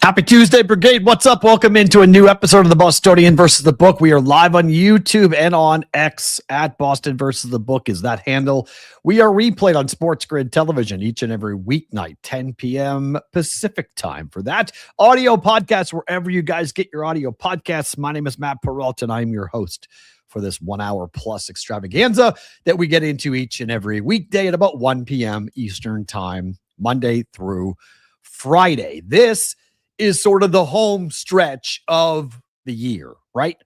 Happy Tuesday, Brigade. What's up? Welcome into a new episode of the Bostonian versus the Book. We are live on YouTube and on X at Boston versus the Book is that handle. We are replayed on Sports Grid Television each and every weeknight, 10 p.m. Pacific time. For that, audio podcast, wherever you guys get your audio podcasts. My name is Matt Peralta, and I'm your host for this 1 hour plus extravaganza that we get into each and every weekday at about 1 p.m. Eastern time, Monday through Friday. This is sort of the home stretch of the year, right?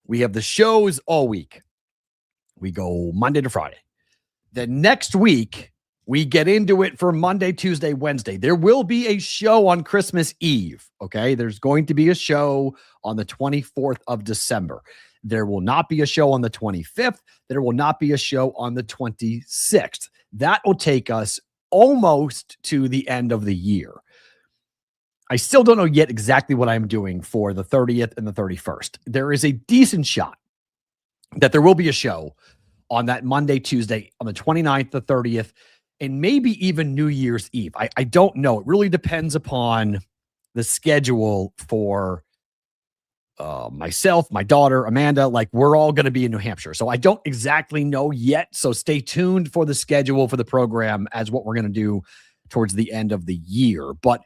We have the shows all week. We go Monday to Friday. Then next week, we get into it for Monday, Tuesday, Wednesday. There will be a show on Christmas Eve, okay? There's going to be a show on the 24th of December. There will not be a show on the 25th. There will not be a show on the 26th. That will take us almost to the end of the year. I still don't know yet exactly what I'm doing for the 30th and the 31st. There is a decent shot that there will be a show on that Monday, Tuesday, on the 29th, the 30th, and maybe even New Year's Eve. I don't know. It really depends upon the schedule for myself, my daughter, Amanda. Like, we're all going to be in New Hampshire. So I don't exactly know yet. So stay tuned for the schedule for the program as what we're going to do towards the end of the year. But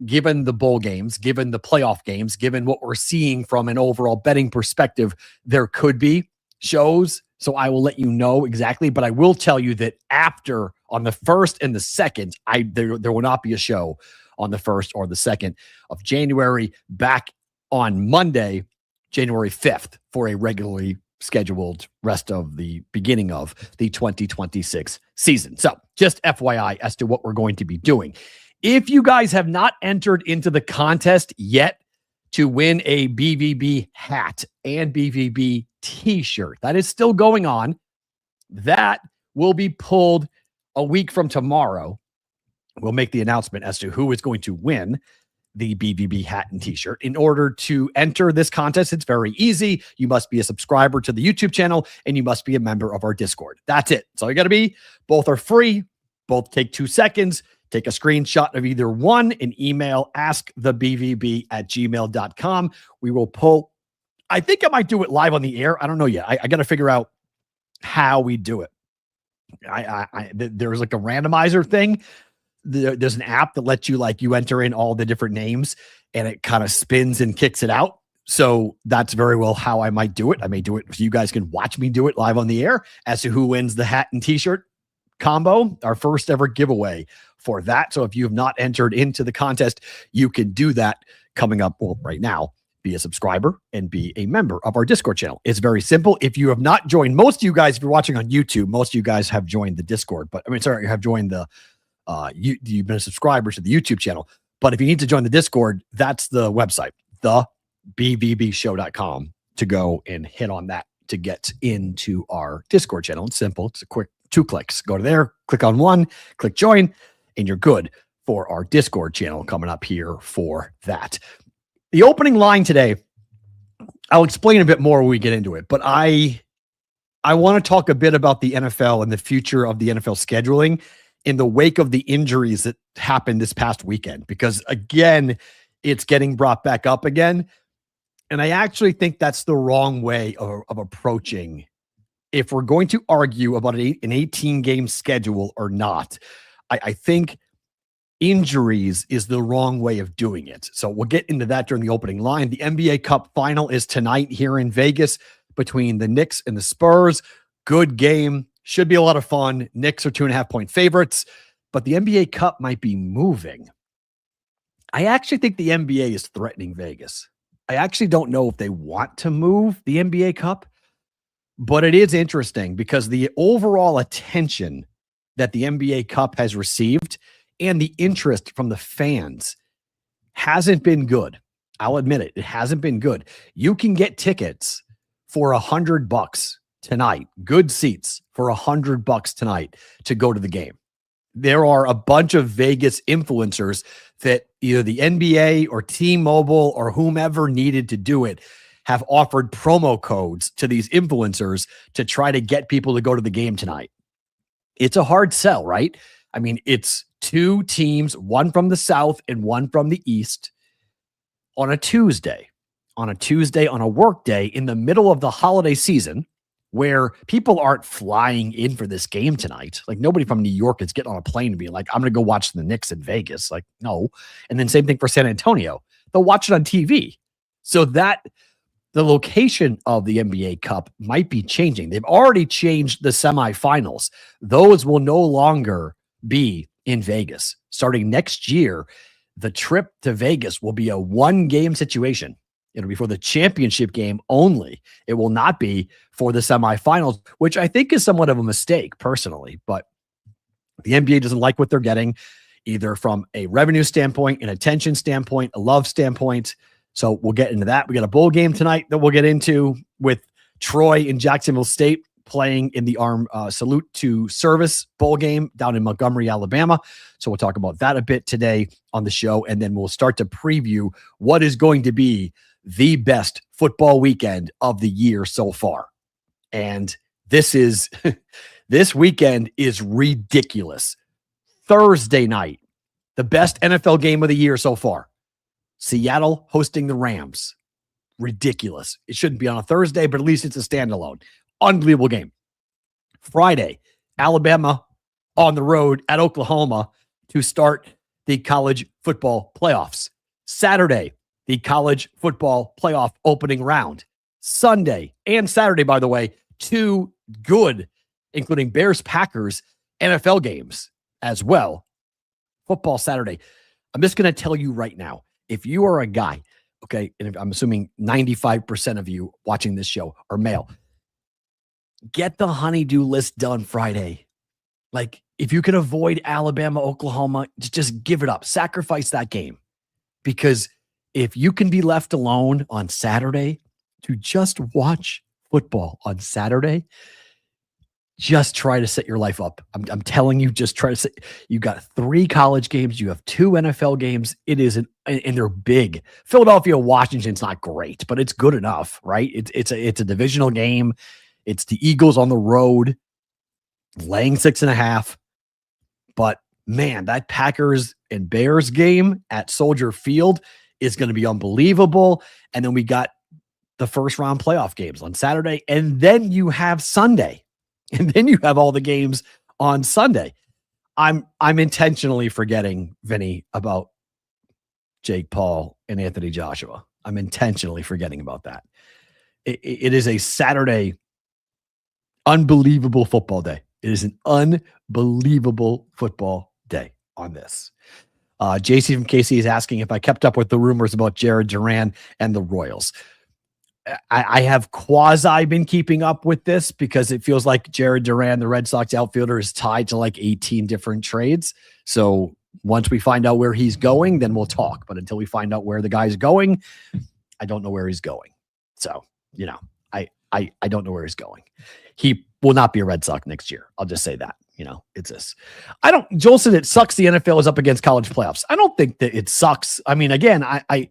given the bowl games, given the playoff games, given what we're seeing from an overall betting perspective, there could be shows. So I will let you know exactly, but I will tell you that after on the 1st and the 2nd, there will not be a show on the 1st or the 2nd of January. Back on Monday, January 5th, for a regularly scheduled rest of the beginning of the 2026 season. So just FYI as to what we're going to be doing. If you guys have not entered into the contest yet to win a BVB hat and BVB t-shirt, that is still going on. That will be pulled a week from tomorrow. We'll make the announcement as to who is going to win the BVB hat and t-shirt. In order to enter this contest, it's very easy. You must be a subscriber to the YouTube channel, and you must be a member of our Discord. That's it. That's all you got to be. Both are free. Both take 2 seconds. Take a screenshot of either one and email askthebvb@gmail.com. We will pull. I think I might do it live on the air. I don't know yet. I got to figure out how we do it. There's like a randomizer thing. There's an app that lets you you enter in all the different names and it kind of spins and kicks it out. So that's very well how I might do it. I may do it so you guys can watch me do it live on the air as to who wins the hat and t-shirt combo, our first ever giveaway for that. So if you have not entered into the contest, you can do that coming up right now. Be a subscriber and be a member of our Discord channel. It's very simple. If you have not joined, most of you guys, if you're watching on YouTube, most of you guys have joined the Discord, but you have joined the you've been a subscriber to the YouTube channel. But if you need to join the Discord, that's the website, thebvbshow.com, to go and hit on that to get into our Discord channel. It's simple. It's a quick 2 clicks. Go to there, click on one, click join, and you're good for our Discord channel coming up here for that. The opening line today, I'll explain a bit more when we get into it, but I want to talk a bit about the NFL and the future of the NFL scheduling in the wake of the injuries that happened this past weekend, because again, it's getting brought back up again. And I actually think that's the wrong way of approaching. If we're going to argue about an 18-game schedule or not, I think injuries is the wrong way of doing it. So we'll get into that during the opening line. The NBA Cup final is tonight here in Vegas between the Knicks and the Spurs. Good game. Should be a lot of fun. Knicks are 2.5-point favorites, but the NBA Cup might be moving. I actually think the NBA is threatening Vegas. I actually don't know if they want to move the NBA Cup, but it is interesting because the overall attention that the NBA Cup has received and the interest from the fans hasn't been good. I'll admit it. It hasn't been good. You can get tickets for $100 tonight, good seats for $100 tonight to go to the game. There are a bunch of Vegas influencers that either the NBA or T-Mobile or whomever needed to do it have offered promo codes to these influencers to try to get people to go to the game tonight. It's a hard sell, right? I mean, it's two teams, one from the South and one from the East, on a Tuesday, on a work day in the middle of the holiday season, where people aren't flying in for this game tonight. Like, nobody from New York is getting on a plane and being like, I'm going to go watch the Knicks in Vegas. Like, no. And then same thing for San Antonio. They'll watch it on TV. So that the location of the NBA Cup might be changing. They've already changed the semifinals. Those will no longer be in Vegas. Starting next year, the trip to Vegas will be a one-game situation. It'll be for the championship game only. It will not be for the semifinals, which I think is somewhat of a mistake personally, but the NBA doesn't like what they're getting, either from a revenue standpoint, an attention standpoint, a love standpoint. So we'll get into that. We got a bowl game tonight that we'll get into with Troy and Jacksonville State playing in the Salute to Service bowl game down in Montgomery, Alabama. So we'll talk about that a bit today on the show, and then we'll start to preview what is going to be the best football weekend of the year so far. And this weekend is ridiculous. Thursday night, the best NFL game of the year so far. Seattle hosting the Rams. Ridiculous. It shouldn't be on a Thursday, but at least it's a standalone. Unbelievable game. Friday, Alabama on the road at Oklahoma to start the college football playoffs. Saturday, the college football playoff opening round. Sunday and Saturday, by the way, two good, including Bears-Packers NFL games as well. Football Saturday. I'm just going to tell you right now, if you are a guy, okay, and I'm assuming 95% of you watching this show are male, get the honey-do list done Friday. Like, if you can avoid Alabama, Oklahoma, just give it up. Sacrifice that game. Because if you can be left alone on Saturday to just watch football on Saturday, just try to set your life up. I'm telling you, just try to set. You got 3 college games. You have 2 NFL games. It is and they're big. Philadelphia, Washington's not great, but it's good enough, right? It's a divisional game. It's the Eagles on the road, laying 6.5. But man, that Packers and Bears game at Soldier Field is going to be unbelievable. And then we got the first round playoff games on Saturday, and then you have Sunday. And then you have all the games on Sunday. I'm intentionally forgetting, Vinny, about Jake Paul and Anthony Joshua. I'm intentionally forgetting about that. It is a Saturday, unbelievable football day. It is an unbelievable football day on this. JC from KC is asking if I kept up with the rumors about Jared Duran and the Royals. I have quasi been keeping up with this because it feels like Jared Duran, the Red Sox outfielder, is tied to like 18 different trades. So once we find out where he's going, then we'll talk. But until we find out where the guy's going, I don't know where he's going. So, I don't know where he's going. He will not be a Red Sox next year. I'll just say that. It's this. Joel said it sucks the NFL is up against college playoffs. I don't think that it sucks. I mean, again,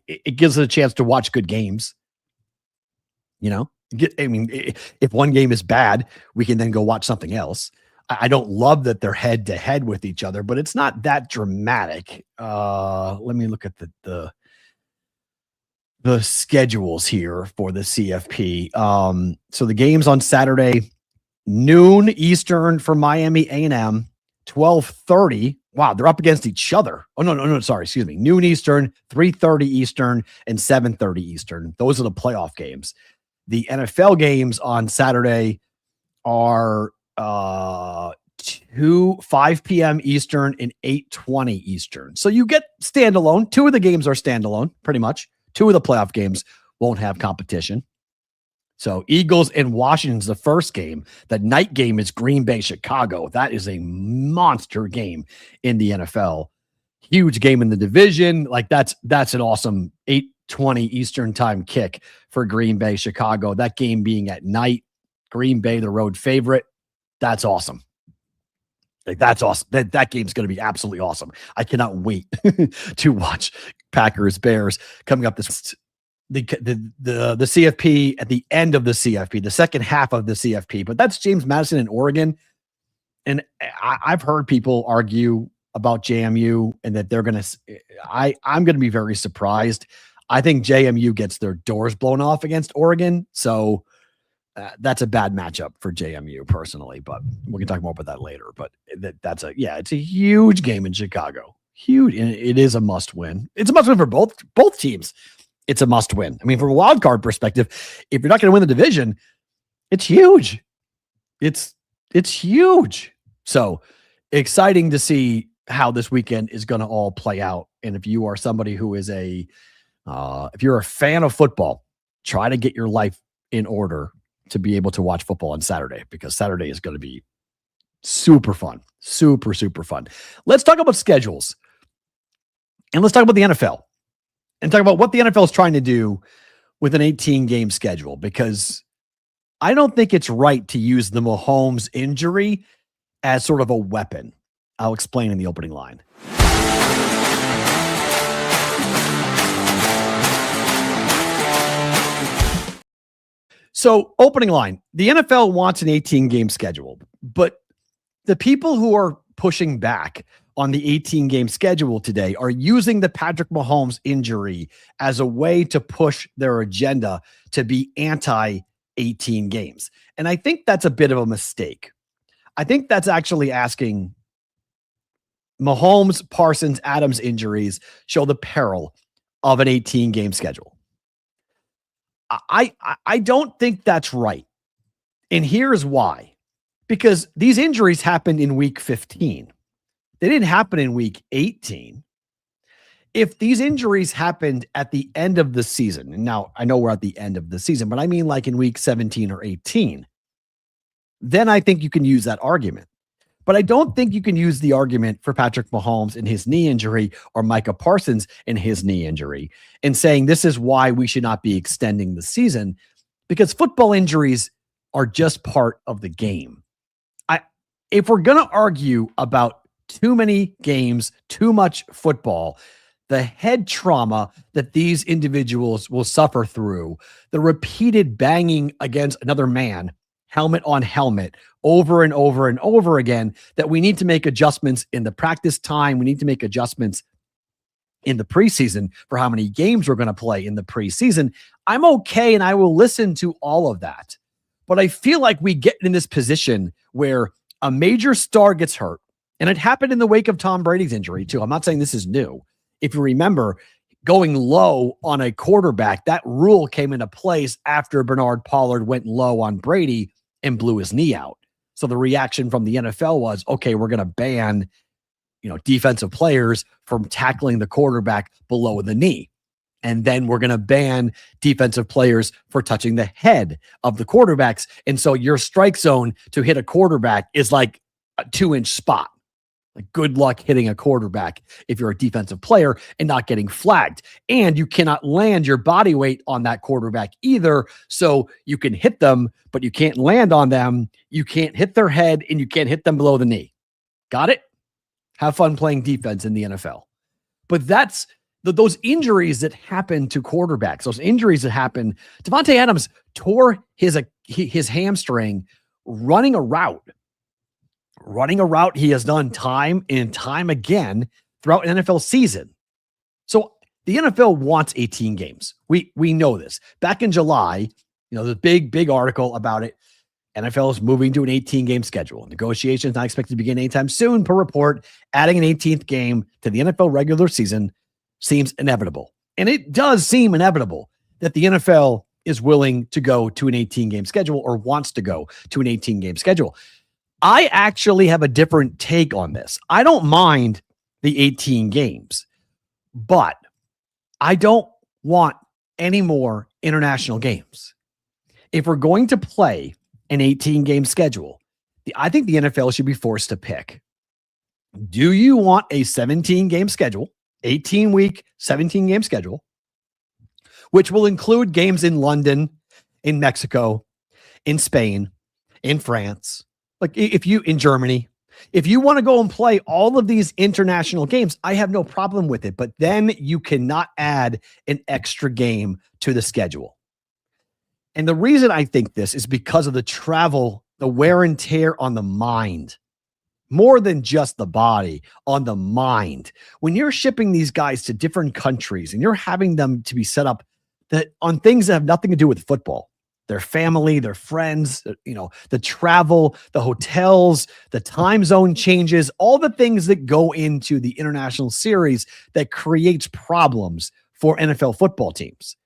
it gives us a chance to watch good games. If one game is bad, we can then go watch something else. I don't love that they're head to head with each other, but it's not that dramatic. Let me look at the schedules here for the CFP. So the games on Saturday, noon Eastern for Miami A&M, 12:30. Wow, they're up against each other. Oh, no, sorry, excuse me. Noon Eastern, 3:30 Eastern, and 7:30 Eastern. Those are the playoff games. The NFL games on Saturday are 5 p.m. Eastern and 8:20 Eastern. So you get standalone. 2 of the games are standalone, pretty much. 2 of the playoff games won't have competition. So Eagles and Washington's the first game. The night game is Green Bay, Chicago. That is a monster game in the NFL. Huge game in the division. Like that's an awesome 8:20 Eastern time kick for Green Bay, Chicago. That game being at night. Green Bay, the road favorite. That's awesome. Like that's awesome. That game's going to be absolutely awesome. I cannot wait to watch Packers Bears coming up this. The CFP at the end of the CFP, the second half of the CFP, but that's James Madison in Oregon. And I've heard people argue about JMU and that they're going to, I'm going to be very surprised. I think JMU gets their doors blown off against Oregon. So that's a bad matchup for JMU personally, but we can talk more about that later. But it's a huge game in Chicago. Huge. And it is a must win. It's a must win for both teams. It's a must win. I mean, from a wild card perspective, if you're not going to win the division, it's huge. It's huge. So exciting to see how this weekend is going to all play out. And if you are somebody who is if you're a fan of football, try to get your life in order to be able to watch football on Saturday, because Saturday is going to be super fun, super, super fun. Let's talk about schedules, and let's talk about the NFL, and talk about what the NFL is trying to do with an 18-game schedule, because I don't think it's right to use the Mahomes injury as sort of a weapon. I'll explain in the opening line. So, opening line, the NFL wants an 18-game schedule, but the people who are pushing back on the 18-game schedule today are using the Patrick Mahomes injury as a way to push their agenda to be anti-18 games. And I think that's a bit of a mistake. I think that's actually asking Mahomes, Parsons, Adams injuries show the peril of an 18-game schedule. I don't think that's right. And here's why. Because these injuries happened in week 15. They didn't happen in week 18. If these injuries happened at the end of the season, and now I know we're at the end of the season, but I mean like in week 17 or 18, then I think you can use that argument. But I don't think you can use the argument for Patrick Mahomes and his knee injury, or Micah Parsons and his knee injury, and saying this is why we should not be extending the season, because football injuries are just part of the game. If we're going to argue about too many games, too much football, the head trauma that these individuals will suffer through, the repeated banging against another man, helmet on helmet, over and over and over again, that we need to make adjustments in the practice time. We need to make adjustments in the preseason for how many games we're going to play in the preseason. I'm okay, and I will listen to all of that. But I feel like we get in this position where a major star gets hurt, and it happened in the wake of Tom Brady's injury too. I'm not saying this is new. If you remember, going low on a quarterback, that rule came into place after Bernard Pollard went low on Brady and blew his knee out. So the reaction from the NFL was, okay, we're going to ban, defensive players from tackling the quarterback below the knee. And then we're going to ban defensive players for touching the head of the quarterbacks. And so your strike zone to hit a quarterback is like a 2-inch spot. Like, good luck hitting a quarterback if you're a defensive player and not getting flagged. And you cannot land your body weight on that quarterback either. So you can hit them, but you can't land on them. You can't hit their head, and you can't hit them below the knee. Got it? Have fun playing defense in the NFL. But that's those injuries that happen to quarterbacks, those injuries that happen. Devontae Adams tore his hamstring running a route. Running a route he has done time and time again throughout an NFL season. So the NFL wants 18 games. We know this. Back in July, the big article about it. NFL is moving to an 18-game schedule. Negotiations not expected to begin anytime soon, per report. Adding an 18th game to the NFL regular season seems inevitable. And it does seem inevitable that the NFL is willing to go to an 18-game schedule, or wants to go to an 18-game schedule. I actually have a different take on this. I don't mind the 18 games, but I don't want any more international games. If we're going to play an 18-game schedule, I think the NFL should be forced to pick. Do you want a 17-game schedule, 18-week, 17-game schedule, which will include games in London, in Mexico, in Spain, in France, in Germany, if you want to go and play all of these international games, I have no problem with it. But then you cannot add an extra game to the schedule. And the reason I think this is because of the travel, the wear and tear on the mind more than just the body, on the mind. When you're shipping these guys to different countries and you're having them to be set up that on things that have nothing to do with football, their family, their friends, the travel, the hotels, the time zone changes, all the things that go into the international series that creates problems for NFL football teams.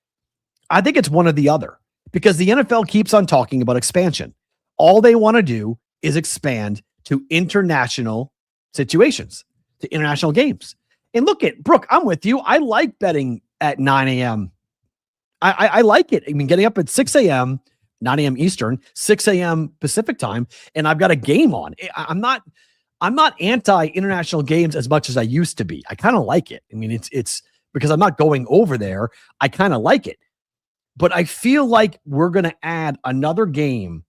I think it's one or the other because the NFL keeps on talking about expansion. All they want to do is expand to international situations, to international games. And look at Brooke, I'm with you. I like betting at 9 a.m. I like it. I mean, getting up at 6 a.m., 9 a.m. Eastern, 6 a.m. Pacific time, and I've got a game on. I'm not anti-international games as much as I used to be. I kind of like it. I mean, it's because I'm not going over there. I kind of like it. But I feel like we're going to add another game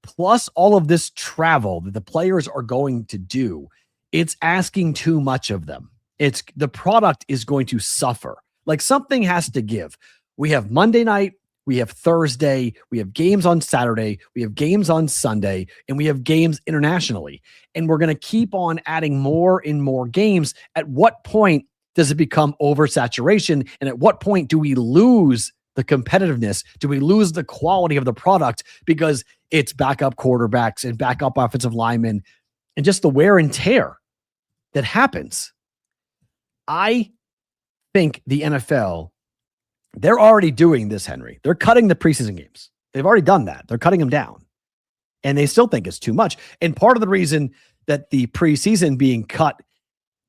plus all of this travel that the players are going to do. It's asking too much of them. The product is going to suffer. Like something has to give. We have Monday night, we have Thursday, we have games on Saturday, we have games on Sunday, and we have games internationally. And we're going to keep on adding more and more games. At what point does it become oversaturation? And at what point do we lose the competitiveness? Do we lose the quality of the product because it's backup quarterbacks and backup offensive linemen and just the wear and tear that happens? I think the NFL, they're already doing this, Henry. They're cutting the preseason games. They've already done that. They're cutting them down. And they still think it's too much. And part of the reason that the preseason being cut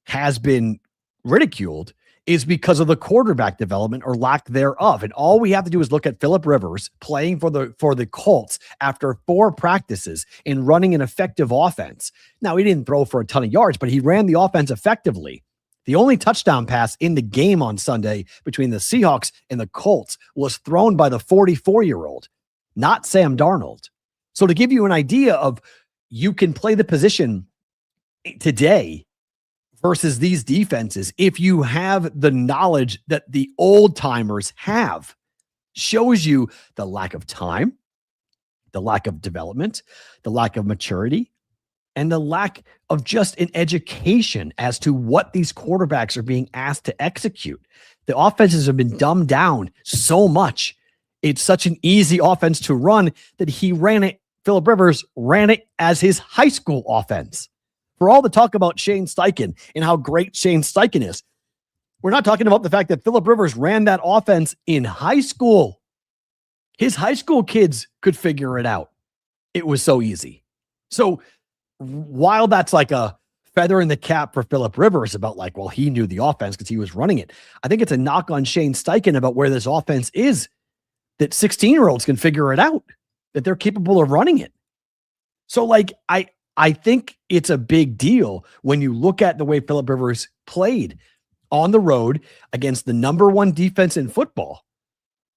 has been ridiculed is because of the quarterback development or lack thereof. And all we have to do is look at Phillip Rivers playing for the Colts after 4 practices and running an effective offense. Now, he didn't throw for a ton of yards, but he ran the offense effectively. The only touchdown pass in the game on Sunday between the Seahawks and the Colts was thrown by the 44-year-old, not Sam Darnold. So to give you an idea of you can play the position today versus these defenses, if you have the knowledge that the old timers have, shows you the lack of time, the lack of development, the lack of maturity, and the lack of just an education as to what these quarterbacks are being asked to execute. The offenses have been dumbed down so much. It's such an easy offense to run that Phillip Rivers ran it as his high school offense. For all the talk about Shane Steichen and how great Shane Steichen is, we're not talking about the fact that Phillip Rivers ran that offense in high school. His high school kids could figure it out. It was so easy. So while that's like a feather in the cap for Phillip Rivers about like, well, he knew the offense because he was running it, I think it's a knock on Shane Steichen about where this offense is, that 16-year-olds can figure it out, that they're capable of running it. So like, I think it's a big deal when you look at the way Phillip Rivers played on the road against the number 1 defense in football.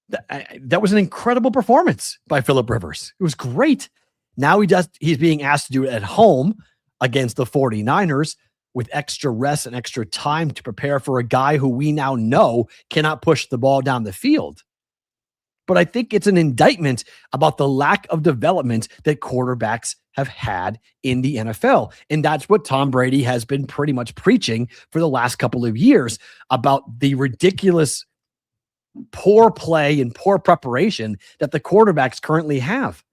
That was an incredible performance by Phillip Rivers. It was great. Now he's being asked to do it at home against the 49ers with extra rest and extra time to prepare for a guy who we now know cannot push the ball down the field. But I think it's an indictment about the lack of development that quarterbacks have had in the NFL. And that's what Tom Brady has been pretty much preaching for the last couple of years about the ridiculous poor play and poor preparation that the quarterbacks currently have.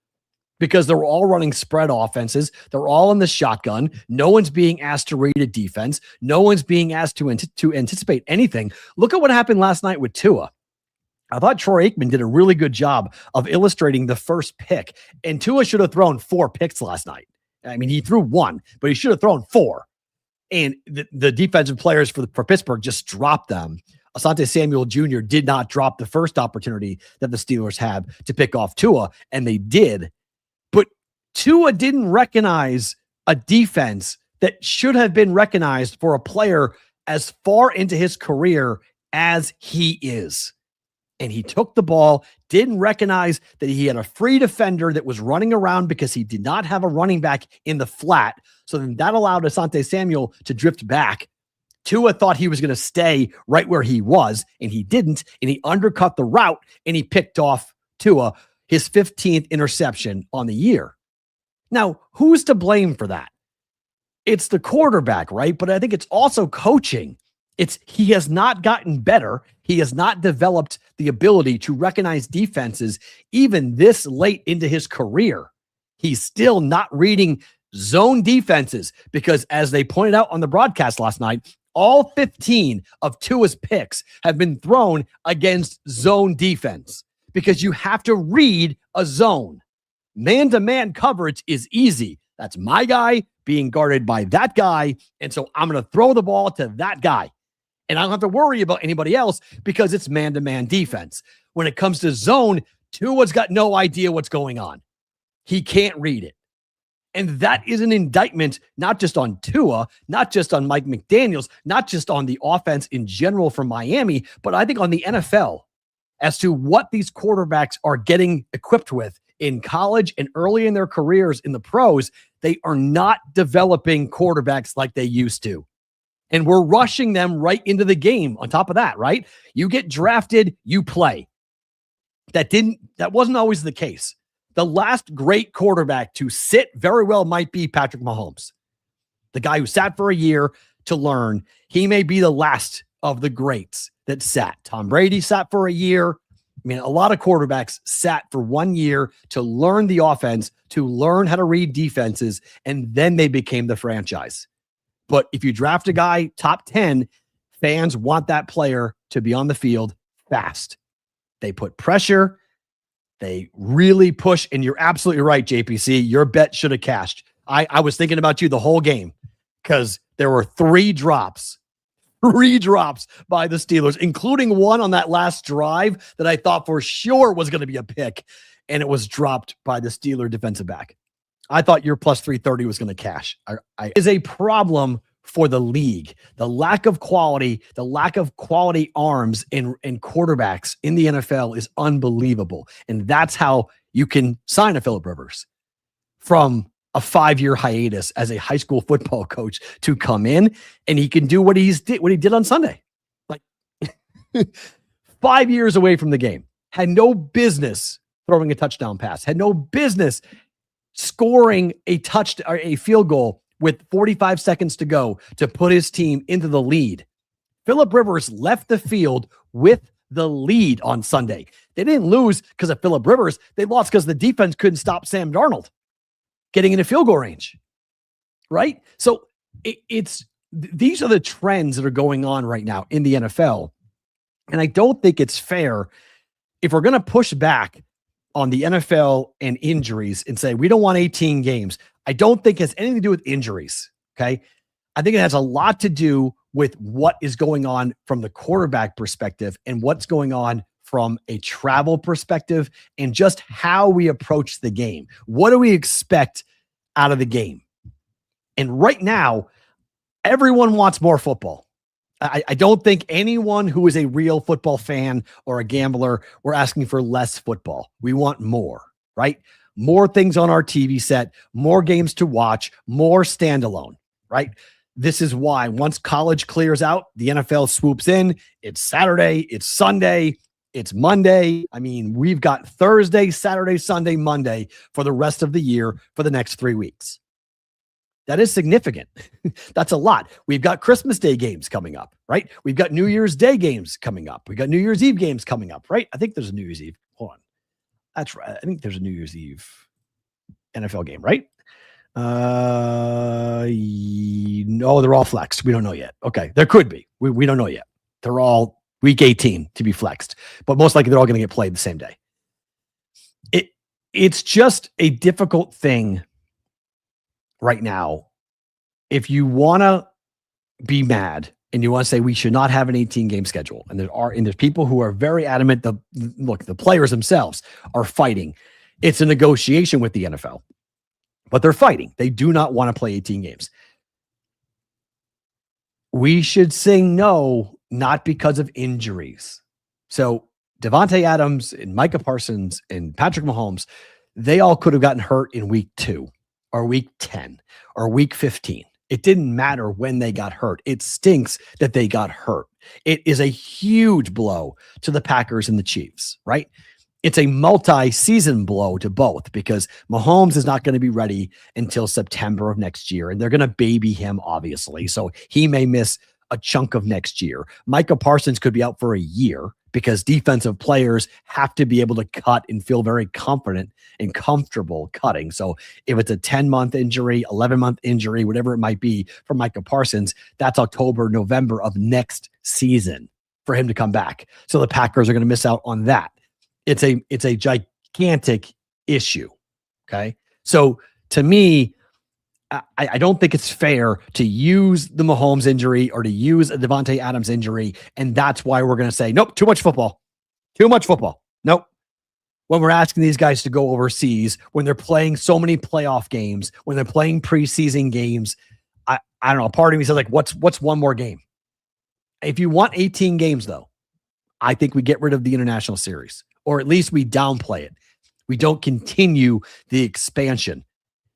Because they're all running spread offenses. They're all in the shotgun. No one's being asked to read a defense. No one's being asked to anticipate anything. Look at what happened last night with Tua. I thought Troy Aikman did a really good job of illustrating the first pick. And Tua should have thrown 4 picks last night. I mean, he threw 1, but he should have thrown 4. And the defensive players for Pittsburgh just dropped them. Asante Samuel Jr. did not drop the first opportunity that the Steelers had to pick off Tua, and they did. But Tua didn't recognize a defense that should have been recognized for a player as far into his career as he is. And he took the ball, didn't recognize that he had a free defender that was running around because he did not have a running back in the flat. So then that allowed Asante Samuel to drift back. Tua thought he was going to stay right where he was, and he didn't. And he undercut the route, and he picked off Tua, his 15th interception on the year. Now, who's to blame for that? it's the quarterback, right? But I think it's also coaching. He has not gotten better. He has not developed the ability to recognize defenses even this late into his career. He's still not reading zone defenses because, as they pointed out on the broadcast last night, all 15 of Tua's picks have been thrown against zone defense because you have to read a zone. Man-to-man coverage is easy. That's my guy being guarded by that guy, and so I'm going to throw the ball to that guy. And I don't have to worry about anybody else because it's man-to-man defense. When it comes to zone, Tua's got no idea what's going on. He can't read it. And that is an indictment, not just on Tua, not just on Mike McDaniels, not just on the offense in general from Miami, but I think on the NFL as to what these quarterbacks are getting equipped with in college and early in their careers in the pros. They are not developing quarterbacks like they used to. And we're rushing them right into the game on top of that, right? You get drafted, you play. That wasn't always the case. The last great quarterback to sit very well might be Patrick Mahomes, the guy who sat for a year to learn. He may be the last of the greats that sat. Tom Brady sat for a year. I mean, a lot of quarterbacks sat for 1 year to learn the offense, to learn how to read defenses, and then they became the franchise. But if you draft a guy top 10, fans want that player to be on the field fast. They put pressure. They really push. And you're absolutely right, JPC. Your bet should have cashed. I was thinking about you the whole game because there were three drops by the Steelers, including one on that last drive that I thought for sure was going to be a pick. And it was dropped by the Steeler defensive back. I thought your plus 330 was going to cash. Is a problem for the league. The lack of quality arms and quarterbacks in the NFL is unbelievable. And that's how you can sign a Phillip Rivers from a 5-year hiatus as a high school football coach to come in and he can do what he did on Sunday. Like 5 years away from the game, had no business throwing a touchdown pass, had no business scoring a field goal with 45 seconds to go to put his team into the lead. Phillip Rivers left the field with the lead on Sunday. They didn't lose because of Phillip Rivers. They lost because the defense couldn't stop Sam Darnold getting into field goal range, right? So these are the trends that are going on right now in the NFL. And I don't think it's fair if we're going to push back on the NFL and injuries and say, we don't want 18 games. I don't think it has anything to do with injuries. Okay. I think it has a lot to do with what is going on from the quarterback perspective and what's going on from a travel perspective and just how we approach the game. What do we expect out of the game? And right now, everyone wants more football. I don't think anyone who is a real football fan or a gambler, we're asking for less football. We want more, right? More things on our TV set, more games to watch, more standalone, right? This is why once college clears out, the NFL swoops in. It's Saturday, it's Sunday, it's Monday. I mean, we've got Thursday, Saturday, Sunday, Monday for the rest of the year for the next 3 weeks. That is significant. That's a lot. We've got Christmas Day games coming up, right? We've got New Year's Day games coming up. We've got New Year's Eve games coming up, right? I think there's a New Year's Eve. Hold on. That's right. I think there's a New Year's Eve NFL game, right? No, they're all flexed. We don't know yet. Okay. There could be. We don't know yet. They're all week 18 to be flexed, but most likely they're all going to get played the same day. It's just a difficult thing right now. If you want to be mad and you want to say we should not have an 18-game schedule, and there's people who are very adamant. The players themselves are fighting. It's a negotiation with the NFL, but they're fighting. They do not want to play 18 games. We should say no, not because of injuries. So Devontae Adams and Micah Parsons and Patrick Mahomes, they all could have gotten hurt in week 2 or week 10 or week 15. It didn't matter when they got hurt. It stinks that they got hurt. It is a huge blow to the Packers and the Chiefs, right? it's a multi-season blow to both because Mahomes is not going to be ready until September of next year, and they're going to baby him, obviously. So he may miss a chunk of next year. Micah Parsons could be out for a year because defensive players have to be able to cut and feel very confident and comfortable cutting. So if it's a 10-month injury, 11-month injury, whatever it might be for Micah Parsons, that's October, November of next season for him to come back. So the Packers are going to miss out on that. It's a gigantic issue. Okay. So to me, I don't think it's fair to use the Mahomes injury or to use a Devontae Adams injury. And that's why we're going to say, nope, too much football. Too much football. Nope. When we're asking these guys to go overseas, when they're playing so many playoff games, when they're playing preseason games, I don't know. Part of me says, like, what's one more game? If you want 18 games, though, I think we get rid of the international series, or at least we downplay it. We don't continue the expansion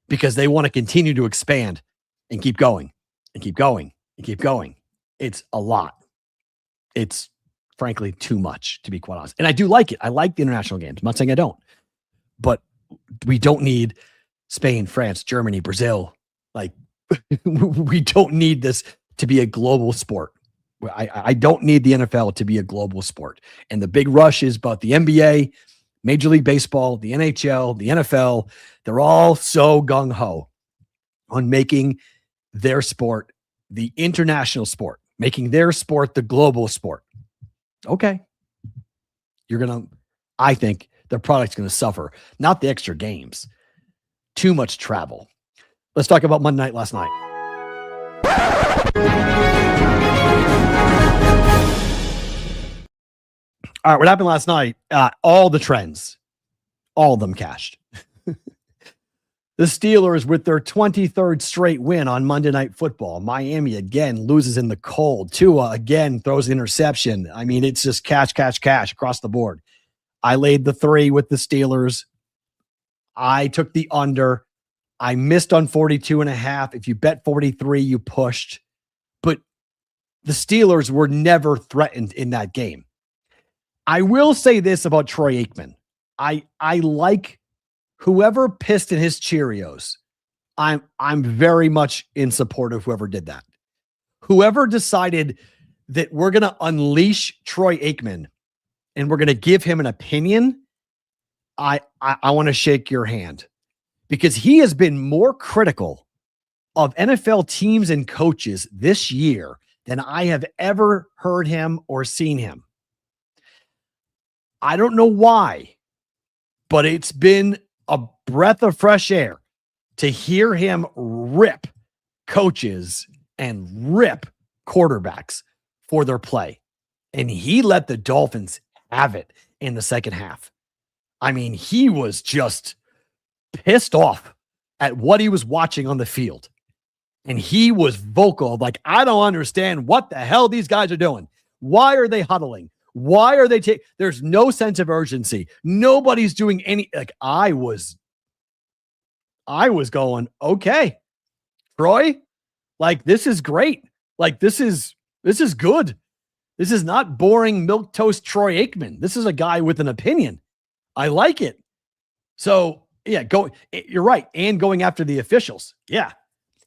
because they want to continue to expand and keep going and keep going and keep going. It's a lot. It's frankly too much, to be quite honest. And I do like it. I like the international games. I'm not saying I don't, but we don't need Spain, France, Germany, Brazil. Like, we don't need this to be a global sport. I don't need the NFL to be a global sport. And the big rush is about the NBA, Major League Baseball, the NHL, the NFL. They're all so gung-ho on making their sport the international sport, making their sport the global sport. Okay. I think their product's going to suffer. Not the extra games. Too much travel. Let's talk about Monday night last night. All right, what happened last night? All the trends, all of them cashed. The Steelers with their 23rd straight win on Monday Night Football. Miami again loses in the cold. Tua again throws an interception. I mean, it's just cash across the board. I laid the 3 with the Steelers. I took the under. I missed on 42.5. If you bet 43, you pushed. But the Steelers were never threatened in that game. I will say this about Troy Aikman. I like whoever pissed in his Cheerios. I'm very much in support of whoever did that. Whoever decided that we're going to unleash Troy Aikman and we're going to give him an opinion, I want to shake your hand because he has been more critical of NFL teams and coaches this year than I have ever heard him or seen him. I don't know why, but it's been a breath of fresh air to hear him rip coaches and rip quarterbacks for their play. And he let the Dolphins have it in the second half. I mean, he was just pissed off at what he was watching on the field. And he was vocal, like, I don't understand what the hell these guys are doing. Why are they huddling? Why are they taking? There's no sense of urgency. Nobody's doing any. Like, I was going, okay, Troy, like, this is great. Like, this is good. This is not boring milquetoast Troy Aikman. This is a guy with an opinion. I like it. So yeah, you're right. And going after the officials. Yeah.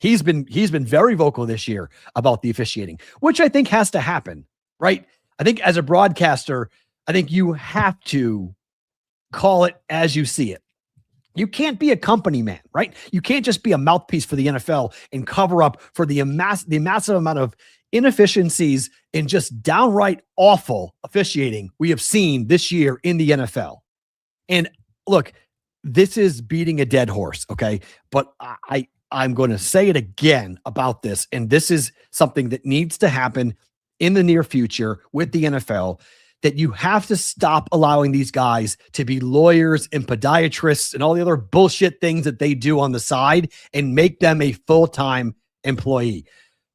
He's been very vocal this year about the officiating, which I think has to happen, right? I think as a broadcaster, I think you have to call it as you see it. You can't be a company man, right? You can't just be a mouthpiece for the NFL and cover up for the massive amount of inefficiencies and just downright awful officiating we have seen this year in the NFL. And look, this is beating a dead horse, okay? But I'm going to say it again about this, and this is something that needs to happen in the near future with the NFL, that you have to stop allowing these guys to be lawyers and podiatrists and all the other bullshit things that they do on the side and make them a full-time employee.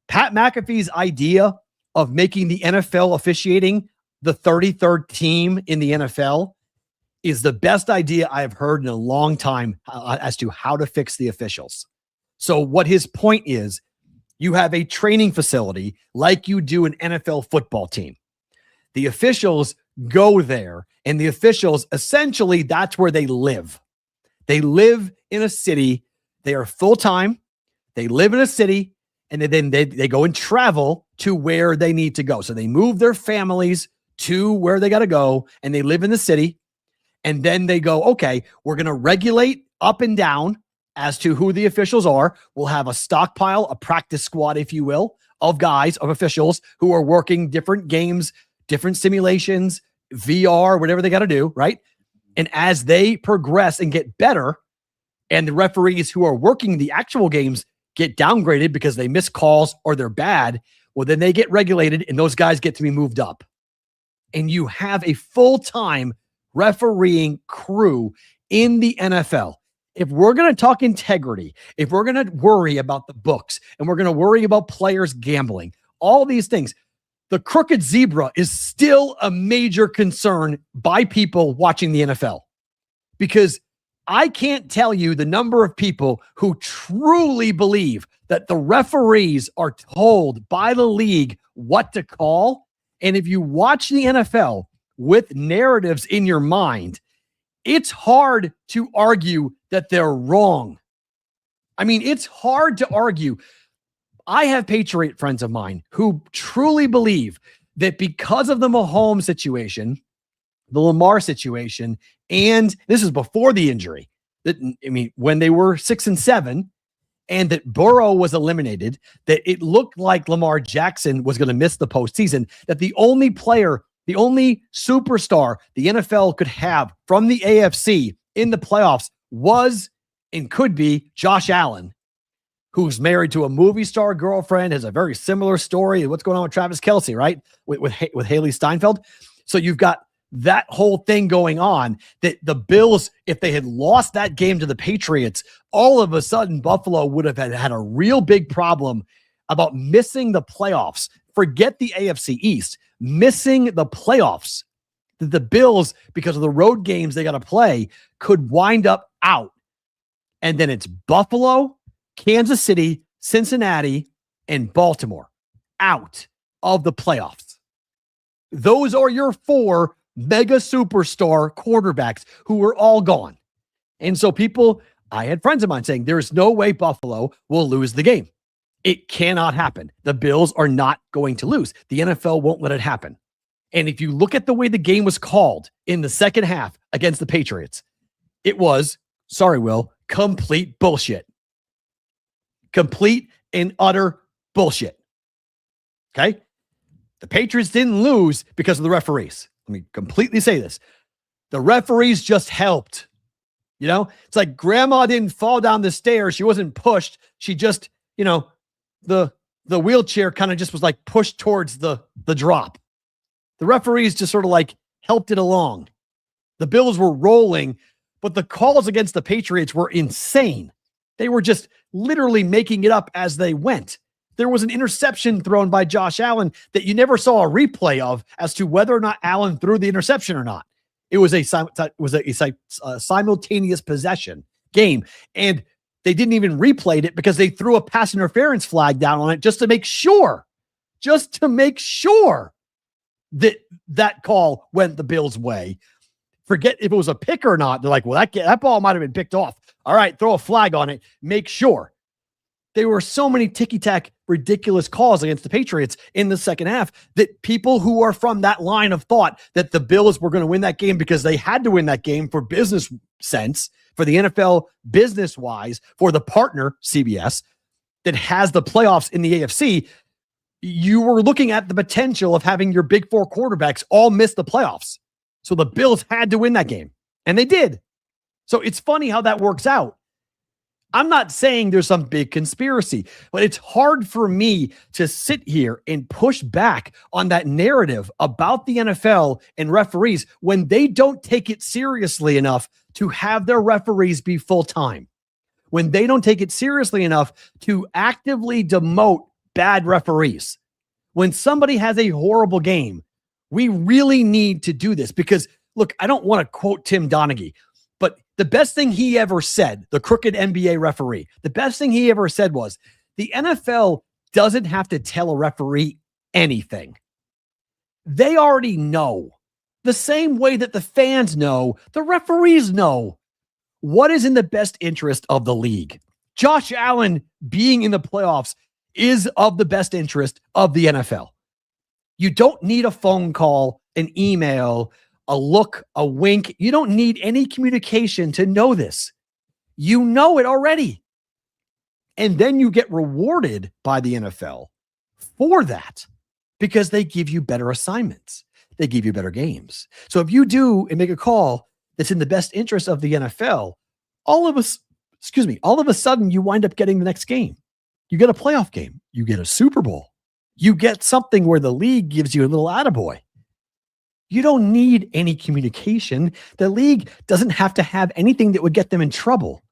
Pat McAfee's idea of making the NFL officiating the 33rd team in the NFL is the best idea I have heard in a long time as to how to fix the officials. So what his point is, you have a training facility like you do an NFL football team. The officials go there. And the officials, essentially, that's where they live. They live in a city. They are full-time. They live in a city, and then they go and travel to where they need to go. So they move their families to where they got to go, and they live in the city. And then they go, okay, we're going to regulate up and down as to who the officials are. We'll have a stockpile, a practice squad, if you will, of guys, of officials who are working different games, different simulations, VR, whatever they got to do, right? And as they progress and get better, and the referees who are working the actual games get downgraded because they miss calls or they're bad, well, then they get regulated and those guys get to be moved up. And you have a full-time refereeing crew in the NFL. If we're going to talk integrity, if we're going to worry about the books, and we're going to worry about players gambling, all these things, the crooked zebra is still a major concern by people watching the NFL. Because I can't tell you the number of people who truly believe that the referees are told by the league what to call. And if you watch the NFL with narratives in your mind, it's hard to argue that they're wrong. I mean, it's hard to argue. I have Patriot friends of mine who truly believe that because of the Mahomes situation, the Lamar situation, and this is before the injury, that, I mean, when they were 6-7 and that Burrow was eliminated, that it looked like Lamar Jackson was going to miss the postseason, that the only player, the only superstar the NFL could have from the AFC in the playoffs was and could be Josh Allen, who's married to a movie star girlfriend, has a very similar story. What's going on with Travis Kelce, right? With Haley Steinfeld. So you've got that whole thing going on, that the Bills, if they had lost that game to the Patriots, all of a sudden Buffalo would have had a real big problem about missing the playoffs. Forget the AFC East, missing the playoffs. The Bills, because of the road games they got to play, could wind up out. And then it's Buffalo, Kansas City, Cincinnati, and Baltimore out of the playoffs. Those are your four mega superstar quarterbacks who were all gone. And so I had friends of mine saying there's no way Buffalo will lose the game. It cannot happen. The Bills are not going to lose. The NFL won't let it happen. And if you look at the way the game was called in the second half against the Patriots, it was, sorry, Will, complete bullshit. Complete and utter bullshit. Okay? The Patriots didn't lose because of the referees. Let me completely say this. The referees just helped. You know, it's like grandma didn't fall down the stairs. She wasn't pushed. She just, the wheelchair kind of just was like pushed towards the drop. The referees just sort of like helped it along. The Bills were rolling, but the calls against the Patriots were insane. They were just literally making it up as they went. There was an interception thrown by Josh Allen that you never saw a replay of as to whether or not Allen threw the interception or not. It was a simultaneous possession game, and they didn't even replay it because they threw a pass interference flag down on it just to make sure that that call went the Bills' way. Forget if it was a pick or not. They're like, well, that ball might have been picked off. All right, throw a flag on it. Make sure. There were so many ticky-tack, ridiculous calls against the Patriots in the second half that people who are from that line of thought that the Bills were going to win that game because they had to win that game for business sense, for the NFL business-wise, for the partner, CBS, that has the playoffs in the AFC, you were looking at the potential of having your big four quarterbacks all miss the playoffs. So the Bills had to win that game, and they did. So it's funny how that works out. I'm not saying there's some big conspiracy, but it's hard for me to sit here and push back on that narrative about the NFL and referees when they don't take it seriously enough to have their referees be full-time. When they don't take it seriously enough to actively demote bad referees. When somebody has a horrible game, we really need to do this because, look, I don't want to quote Tim Donaghy, but the best thing he ever said, the crooked NBA referee, the best thing he ever said was, the NFL doesn't have to tell a referee anything. They already know. The same way that the fans know, the referees know what is in the best interest of the league. Josh Allen being in the playoffs is of the best interest of the NFL. You don't need a phone call, an email, a look, a wink. You don't need any communication to know this. You know it already. And then you get rewarded by the NFL for that because they give you better assignments. They give you better games. So if you do and make a call that's in the best interest of the NFL, all of a sudden you wind up getting the next game. You get a playoff game. You get a Super Bowl. You get something where the league gives you a little attaboy. You don't need any communication. The league doesn't have to have anything that would get them in trouble.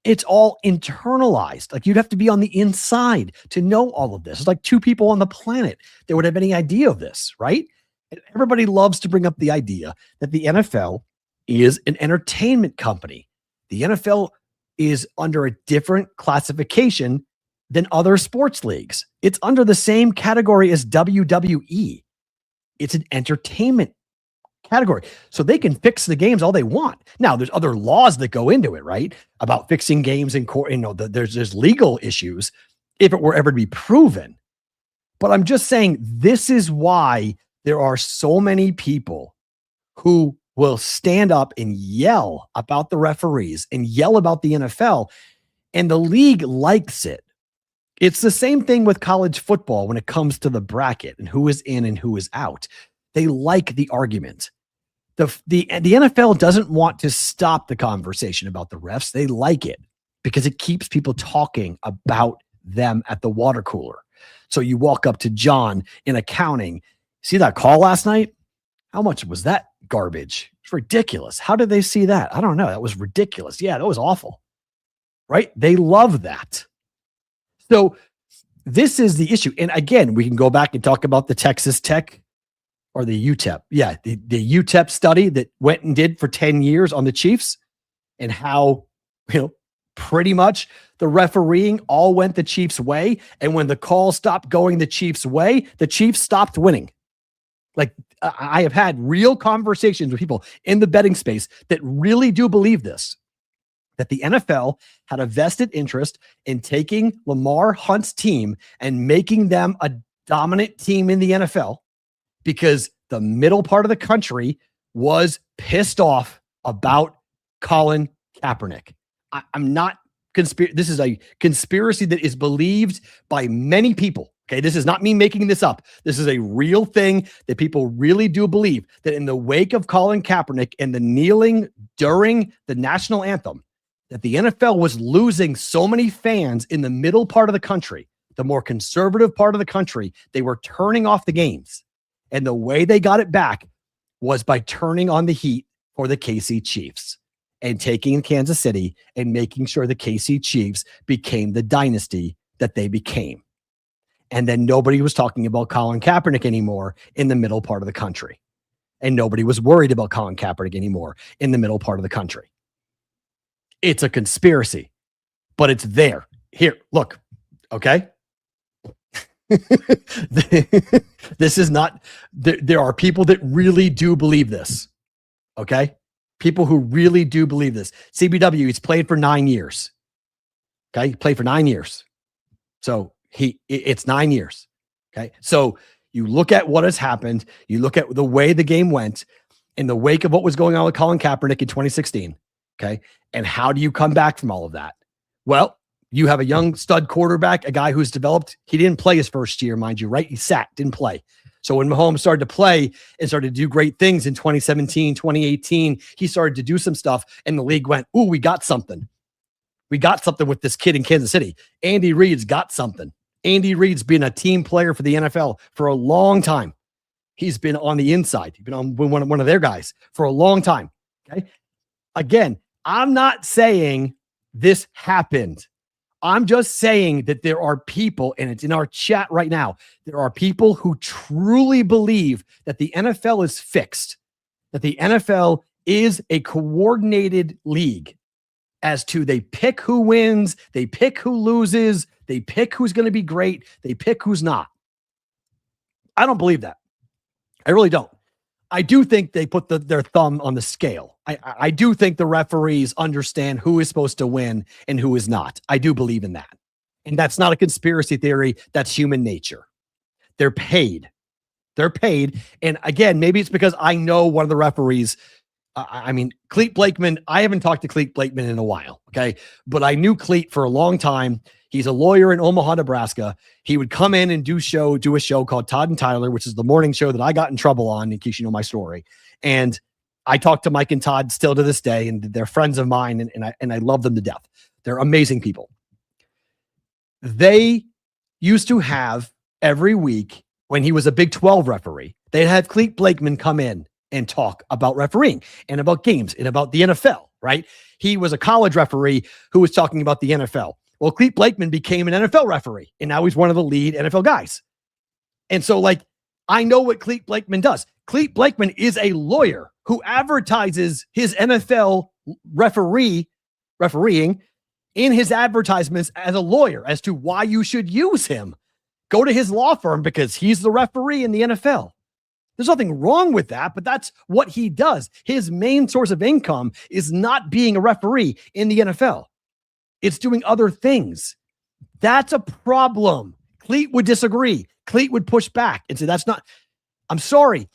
It's all internalized. Like you'd have to be on the inside to know all of this. It's like two people on the planet that would have any idea of this, right? And everybody loves to bring up the idea that the NFL is an entertainment company. The NFL is under a different classification than other sports leagues. It's under the same category as WWE. It's an entertainment category. So they can fix the games all they want. Now, there's other laws that go into it, right? About fixing games in court. There's legal issues if it were ever to be proven. But I'm just saying this is why there are so many people who will stand up and yell about the referees and yell about the NFL, and the league likes it. It's the same thing with college football when it comes to the bracket and who is in and who is out. They like the argument. The NFL doesn't want to stop the conversation about the refs. They like it because it keeps people talking about them at the water cooler. So you walk up to John in accounting. See that call last night? How much was that garbage? It's ridiculous. How did they see that? I don't know. That was ridiculous. Yeah, that was awful. Right? They love that. So this is the issue. And again, we can go back and talk about the Texas Tech or the UTEP. Yeah, the UTEP study that went and did for 10 years on the Chiefs and how, pretty much the refereeing all went the Chiefs' way. And when the call stopped going the Chiefs' way, the Chiefs stopped winning. Like I have had real conversations with people in the betting space that really do believe this, that the NFL had a vested interest in taking Lamar Hunt's team and making them a dominant team in the NFL because the middle part of the country was pissed off about Colin Kaepernick. I'm not this is a conspiracy that is believed by many people. Okay, this is not me making this up. This is a real thing that people really do believe, that in the wake of Colin Kaepernick and the kneeling during the national anthem, that the NFL was losing so many fans in the middle part of the country, the more conservative part of the country. They were turning off the games. And the way they got it back was by turning on the heat for the KC Chiefs and taking Kansas City and making sure the KC Chiefs became the dynasty that they became. And then nobody was talking about Colin Kaepernick anymore in the middle part of the country. And nobody was worried about Colin Kaepernick anymore in the middle part of the country. It's a conspiracy, but it's there. Here, look, okay? This is not, there are people that really do believe this, okay? People who really do believe this. CBW, he's played for 9 years, okay? He played for 9 years. So it's 9 years, okay? So you look at what has happened, you look at the way the game went in the wake of what was going on with Colin Kaepernick in 2016, okay? And how do you come back from all of that? Well, you have a young stud quarterback, a guy who's developed. He didn't play his first year, mind you, right? He sat, didn't play. So when Mahomes started to play and started to do great things in 2017, 2018, he started to do some stuff and the league went, ooh, we got something. We got something with this kid in Kansas City. Andy Reid's got something. Andy Reid's been a team player for the NFL for a long time. He's been on the inside. He's been on one of their guys for a long time. Okay. Again, I'm not saying this happened. I'm just saying that there are people, and it's in our chat right now, there are people who truly believe that the NFL is fixed, that the NFL is a coordinated league as to they pick who wins, they pick who loses, they pick who's going to be great, they pick who's not. I don't believe that. I really don't. I do think they put their thumb on the scale. I do think the referees understand who is supposed to win and who is not. I do believe in that. And that's not a conspiracy theory. That's human nature. They're paid. They're paid. And again, maybe it's because I know one of the referees. I mean, Cleet Blakeman, I haven't talked to Cleet Blakeman in a while, okay? But I knew Cleet for a long time. He's a lawyer in Omaha, Nebraska. He would come in and do a show called Todd and Tyler, which is the morning show that I got in trouble on, in case you know my story. And I talk to Mike and Todd still to this day, and they're friends of mine, and I love them to death. They're amazing people. They used to have every week, when he was a Big 12 referee, they'd have Cleet Blakeman come in and talk about refereeing and about games and about the NFL, right? He was a college referee who was talking about the NFL. Well, Cleet Blakeman became an NFL referee, and now he's one of the lead NFL guys. And so, like, I know what Cleet Blakeman does. Cleet Blakeman is a lawyer who advertises his NFL refereeing in his advertisements as a lawyer as to why you should use him. Go to his law firm because he's the referee in the NFL. There's nothing wrong with that, but that's what he does. His main source of income is not being a referee in the NFL. It's doing other things. That's a problem. Cleet would disagree. Cleet would push back and say, that's not, I'm sorry.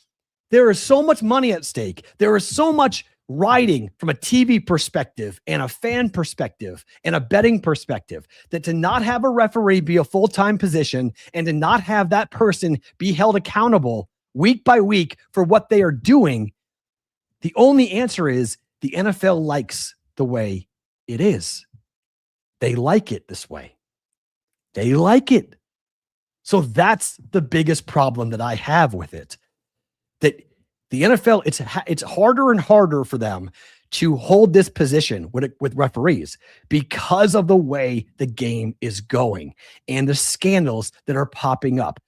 There is so much money at stake. There is so much riding from a TV perspective and a fan perspective and a betting perspective that to not have a referee be a full-time position and to not have that person be held accountable week by week for what they are doing, the only answer is the NFL likes the way it is. They like it this way. They like it. So that's the biggest problem that I have with it. That the NFL, it's harder and harder for them to hold this position with referees because of the way the game is going and the scandals that are popping up.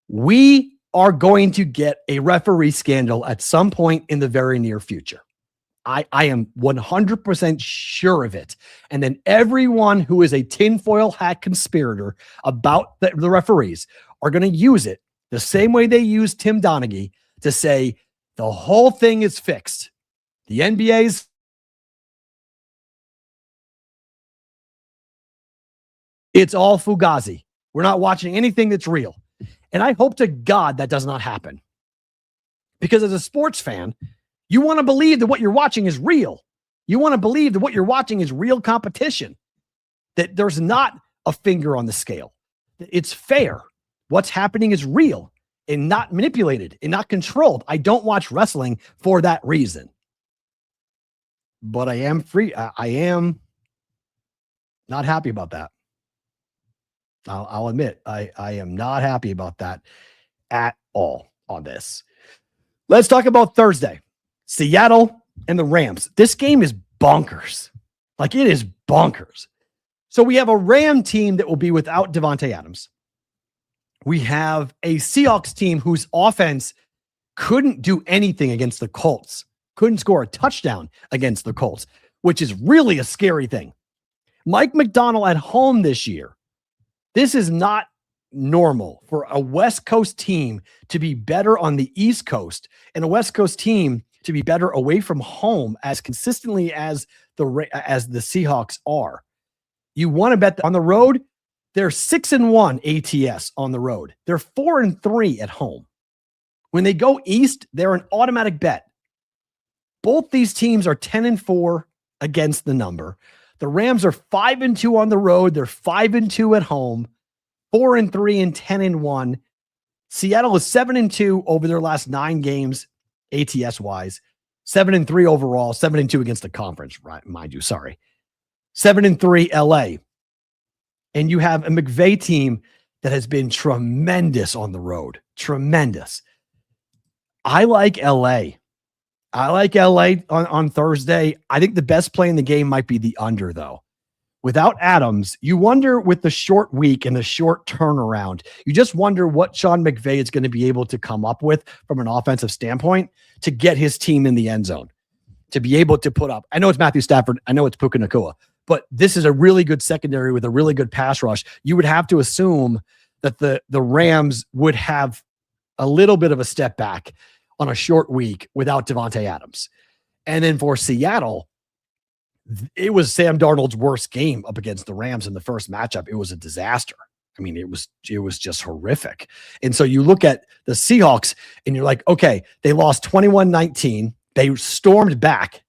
We are going to get a referee scandal at some point in the very near future. I am 100% sure of it. And then everyone who is a tinfoil hat conspirator about the referees are going to use it the same way they used Tim Donaghy to say the whole thing is fixed. The NBA's it's all Fugazi. We're not watching anything that's real. And I hope to God that does not happen. Because as a sports fan, you want to believe that what you're watching is real. You want to believe that what you're watching is real competition. That there's not a finger on the scale. That it's fair. What's happening is real and not manipulated and not controlled. I don't watch wrestling for that reason. But I am free. I am not happy about that. I'll admit, I am not happy about that at all on this. Let's talk about Thursday. Seattle and the Rams. This game is bonkers. Like, it is bonkers. So we have a Ram team that will be without Devontae Adams. We have a Seahawks team whose offense couldn't do anything against the Colts, couldn't score a touchdown against the Colts, which is really a scary thing. Mike McDonald at home this year. This is not normal for a West Coast team to be better on the East Coast and a West Coast team to be better away from home as consistently as the Seahawks are. You want to bet on the road? They're 6-1 ATS on the road. They're 4-3 at home. When they go east, they're an automatic bet. Both these teams are 10-4 against the number. The Rams are 5-2 on the road. They're 5-2 at home, 4-3 and 10-1. Seattle is 7-2 over their last 9 games, ATS wise. 7-3 overall, 7-2 against the conference, right? Mind you, sorry. 7-3 LA. And you have a McVay team that has been tremendous on the road. Tremendous. I like LA. I like LA on Thursday. I think the best play in the game might be the under, though. Without Adams, you wonder with the short week and the short turnaround, you just wonder what Sean McVay is going to be able to come up with from an offensive standpoint to get his team in the end zone, to be able to put up. I know it's Matthew Stafford. I know it's Puka Nacua, but this is a really good secondary with a really good pass rush. You would have to assume that the Rams would have a little bit of a step back on a short week without Devontae Adams. And then for Seattle, it was Sam Darnold's worst game up against the Rams in the first matchup. It was a disaster. I mean, it was just horrific. And so you look at the Seahawks and you're like, okay, they lost 21-19. They stormed back.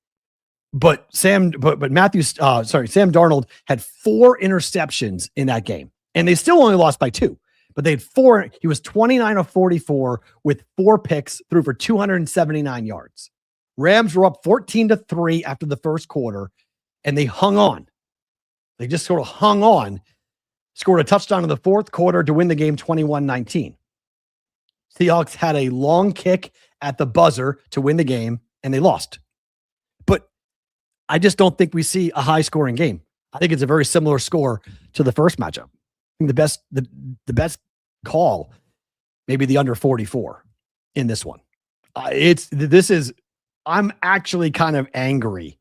But Sam Darnold had 4 interceptions in that game. And they still only lost by 2. But they had 4. He was 29 of 44 with 4 picks, threw for 279 yards. Rams were up 14-3 after the first quarter, and they hung on. They just sort of hung on, scored a touchdown in the fourth quarter to win the game 21-19. Seahawks had a long kick at the buzzer to win the game, and they lost. But I just don't think we see a high-scoring game. I think it's a very similar score to the first matchup. I think the best call, maybe the under 44 in this one. I'm actually kind of angry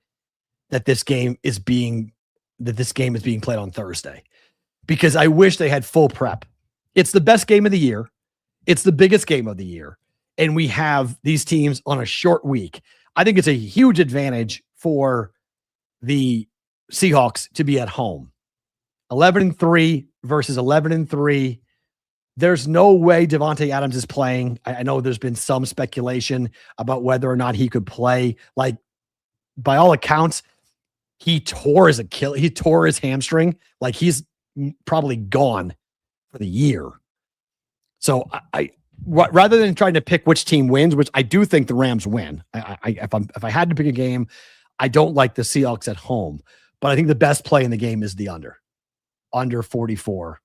that this game is being played on Thursday, because I wish they had full prep. It's the best game of the year. It's the biggest game of the year. And we have these teams on a short week. I think it's a huge advantage for the Seahawks to be at home. 11-3 versus 11-3. There's no way Devontae Adams is playing. I know there's been some speculation about whether or not he could play. Like, by all accounts, he tore his Achilles. He tore his hamstring. Like, he's probably gone for the year. So I rather than trying to pick which team wins, which I do think the Rams win. If I had to pick a game, I don't like the Seahawks at home, but I think the best play in the game is the under 44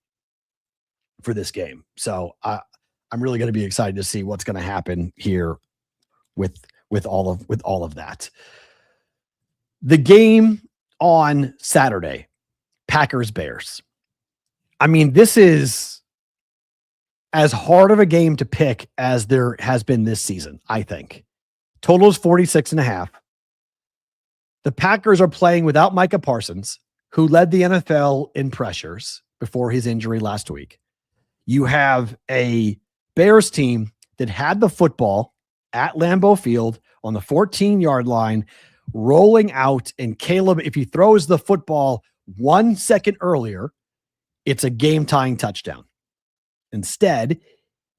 for this game. So I'm really going to be excited to see what's going to happen here with all of that. The game on Saturday, Packers-Bears. I mean, this is as hard of a game to pick as there has been this season, I think. Total is 46.5. The Packers are playing without Micah Parsons, who led the NFL in pressures before his injury last week. You have a Bears team that had the football at Lambeau Field on the 14-yard line, rolling out, and Caleb, if he throws the football 1 second earlier, it's a game-tying touchdown. Instead,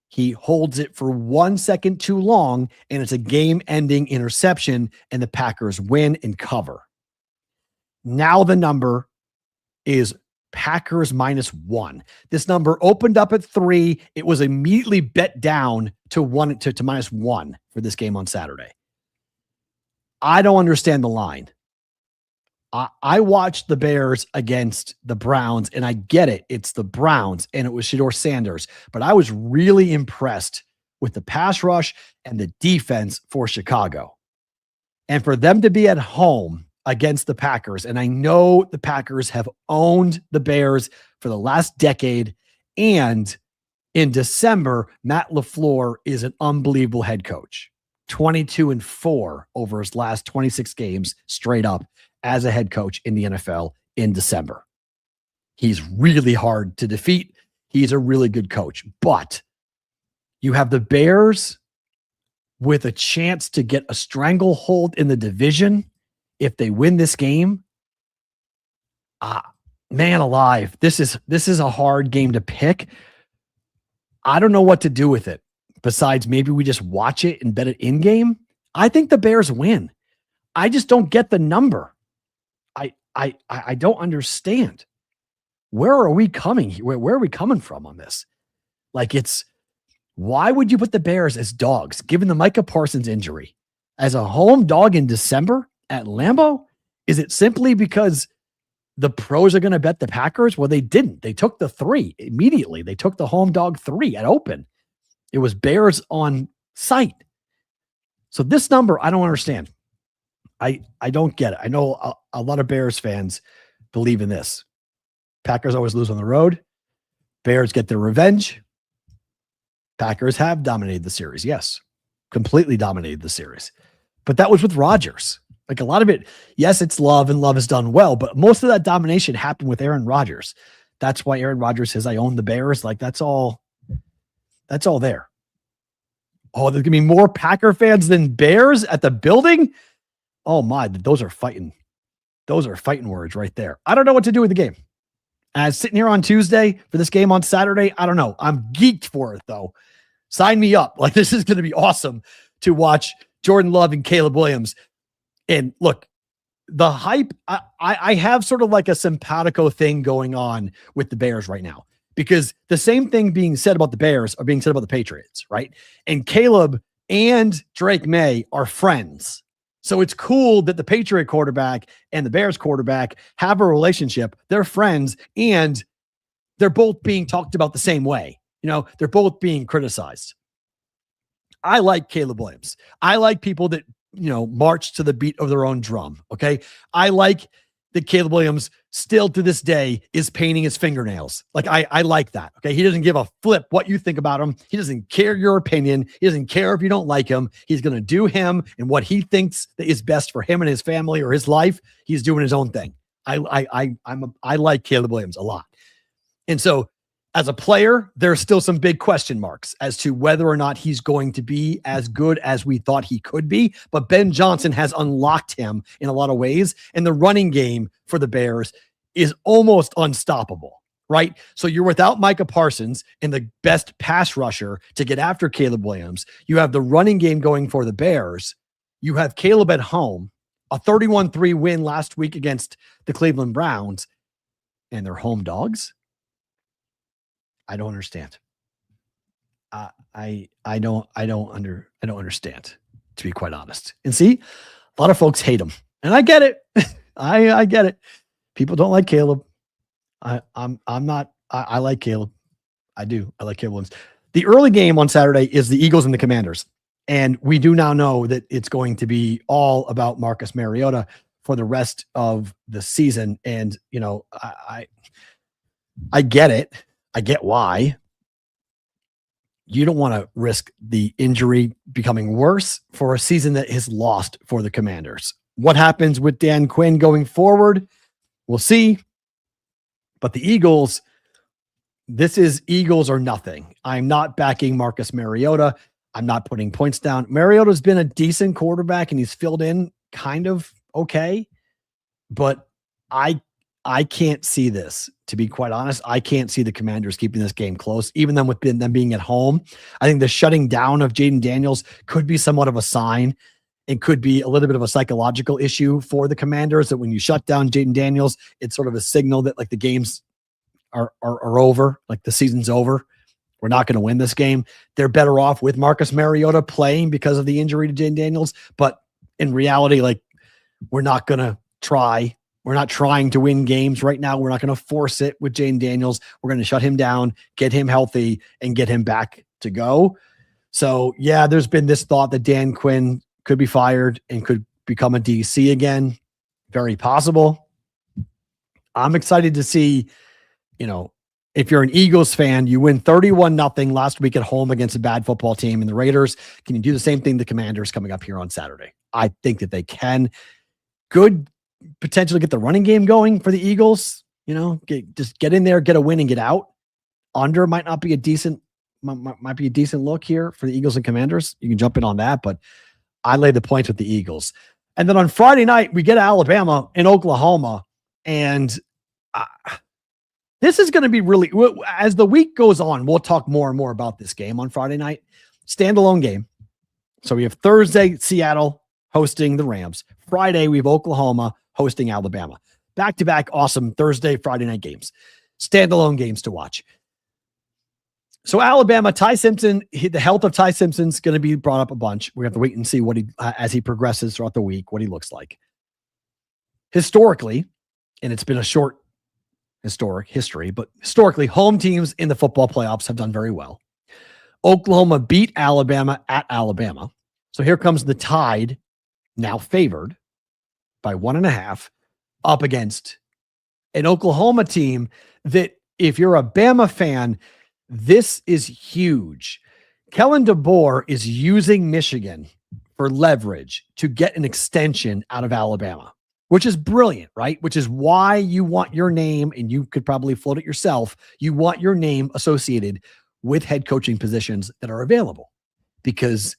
he holds it for 1 second too long, and it's a game-ending interception, and the Packers win and cover. Now the number is Packers -1. This number opened up at 3. It was immediately bet down to -1 for this game on Saturday. I don't understand the line. I watched the Bears against the Browns, and I get it. It's the Browns, and it was Shedeur Sanders. But I was really impressed with the pass rush and the defense for Chicago. And for them to be at home against the Packers, and I know the Packers have owned the Bears for the last decade, and in December, Matt LaFleur is an unbelievable head coach. 22-4 over his last 26 games straight up as a head coach in the NFL in December. He's really hard to defeat. He's a really good coach. But you have the Bears with a chance to get a stranglehold in the division if they win this game. Man alive, this is a hard game to pick. I don't know what to do with it besides maybe we just watch it and bet it in game. I think the Bears win. I just don't get the number. I don't understand. Where are we coming? Where are we coming from on this? Like, why would you put the Bears as dogs, given the Micah Parsons injury, as a home dog in December at Lambeau? Is it simply because the pros are going to bet the Packers? Well, they didn't. They took the 3 immediately. They took the home dog 3 at open. It was Bears on site. So this number, I don't understand. I don't get it. I know a lot of Bears fans believe in this. Packers always lose on the road. Bears get their revenge. Packers have dominated the series. Yes, completely dominated the series. But that was with Rodgers. Like, a lot of it, yes, it's Love, and Love has done well, but most of that domination happened with Aaron Rodgers. That's why Aaron Rodgers says, I own the Bears. Like, that's all there. Oh, there's going to be more Packer fans than Bears at the building? Oh my, those are fighting. Those are fighting words right there. I don't know what to do with the game. As sitting here on Tuesday for this game on Saturday, I don't know. I'm geeked for it though. Sign me up. Like, this is going to be awesome to watch Jordan Love and Caleb Williams. And look, the hype, I have sort of like a simpatico thing going on with the Bears right now, because the same thing being said about the Bears are being said about the Patriots, right? And Caleb and Drake May are friends. So it's cool that the Patriot quarterback and the Bears quarterback have a relationship. They're friends, and they're both being talked about the same way. You know, they're both being criticized. I like Caleb Williams. I like people that, you know, march to the beat of their own drum. Okay. I like that Caleb Williams still to this day is painting his fingernails. Like, I like that. Okay. He doesn't give a flip what you think about him. He doesn't care your opinion. He doesn't care if you don't like him. He's going to do him and what he thinks that is best for him and his family or his life. He's doing his own thing. I like Caleb Williams a lot. And so, as a player, there's still some big question marks as to whether or not he's going to be as good as we thought he could be. But Ben Johnson has unlocked him in a lot of ways. And the running game for the Bears is almost unstoppable, right? So you're without Micah Parsons and the best pass rusher to get after Caleb Williams. You have the running game going for the Bears. You have Caleb at home, a 31-3 win last week against the Cleveland Browns, and they're home dogs. I don't understand. I don't understand, to be quite honest. And see, a lot of folks hate him, and I get it. I get it. People don't like Caleb. I like Caleb. I do. I like Caleb. The early game on Saturday is the Eagles and the Commanders, and we do now know that it's going to be all about Marcus Mariota for the rest of the season. And you know, I get it. I get why. You don't want to risk the injury becoming worse for a season that is lost for the Commanders. What happens with Dan Quinn going forward? We'll see. But the Eagles, this is Eagles or nothing. I'm not backing Marcus Mariota. I'm not putting points down. Mariota's been a decent quarterback and he's filled in kind of okay. But I can't see this, to be quite honest. I can't see the Commanders keeping this game close, even them with them being at home. I think the shutting down of Jaden Daniels could be somewhat of a sign. It could be a little bit of a psychological issue for the Commanders, that when you shut down Jaden Daniels, it's sort of a signal that like the games are over, like the season's over. We're not going to win this game. They're better off with Marcus Mariota playing because of the injury to Jaden Daniels. But in reality, like, we're not going to try. We're not trying to win games right now. We're not going to force it with Jaden Daniels. We're going to shut him down, get him healthy, and get him back to go. So, yeah, there's been this thought that Dan Quinn could be fired and could become a DC again. Very possible. I'm excited to see, you know, if you're an Eagles fan, you win 31-0 last week at home against a bad football team and the Raiders. Can you do the same thing the Commanders coming up here on Saturday? I think that they can. Good potentially get the running game going for the Eagles. You know, just get in there, get a win, and get out. Under might be a decent look here for the Eagles and Commanders. You can jump in on that, but I lay the points with the Eagles. And then on Friday night, we get Alabama and Oklahoma. And this is going to be really, as the week goes on, we'll talk more and more about this game on Friday night. Standalone game. So we have Thursday, Seattle hosting the Rams. Friday, we have Oklahoma hosting Alabama. Back-to-back awesome Thursday, Friday night games. Standalone games to watch. So Alabama, Ty Simpson, the health of Ty Simpson's going to be brought up a bunch. We have to wait and see what he, as he progresses throughout the week, what he looks like. Historically, and it's been a short historic history, but historically, home teams in the football playoffs have done very well. Oklahoma beat Alabama at Alabama. So here comes the Tide, now favored by 1.5, up against an Oklahoma team that, if you're a Bama fan, this is huge. Kellen DeBoer is using Michigan for leverage to get an extension out of Alabama, which is brilliant, right? Which is why you want your name, and you could probably float it yourself, you want your name associated with head coaching positions that are available. because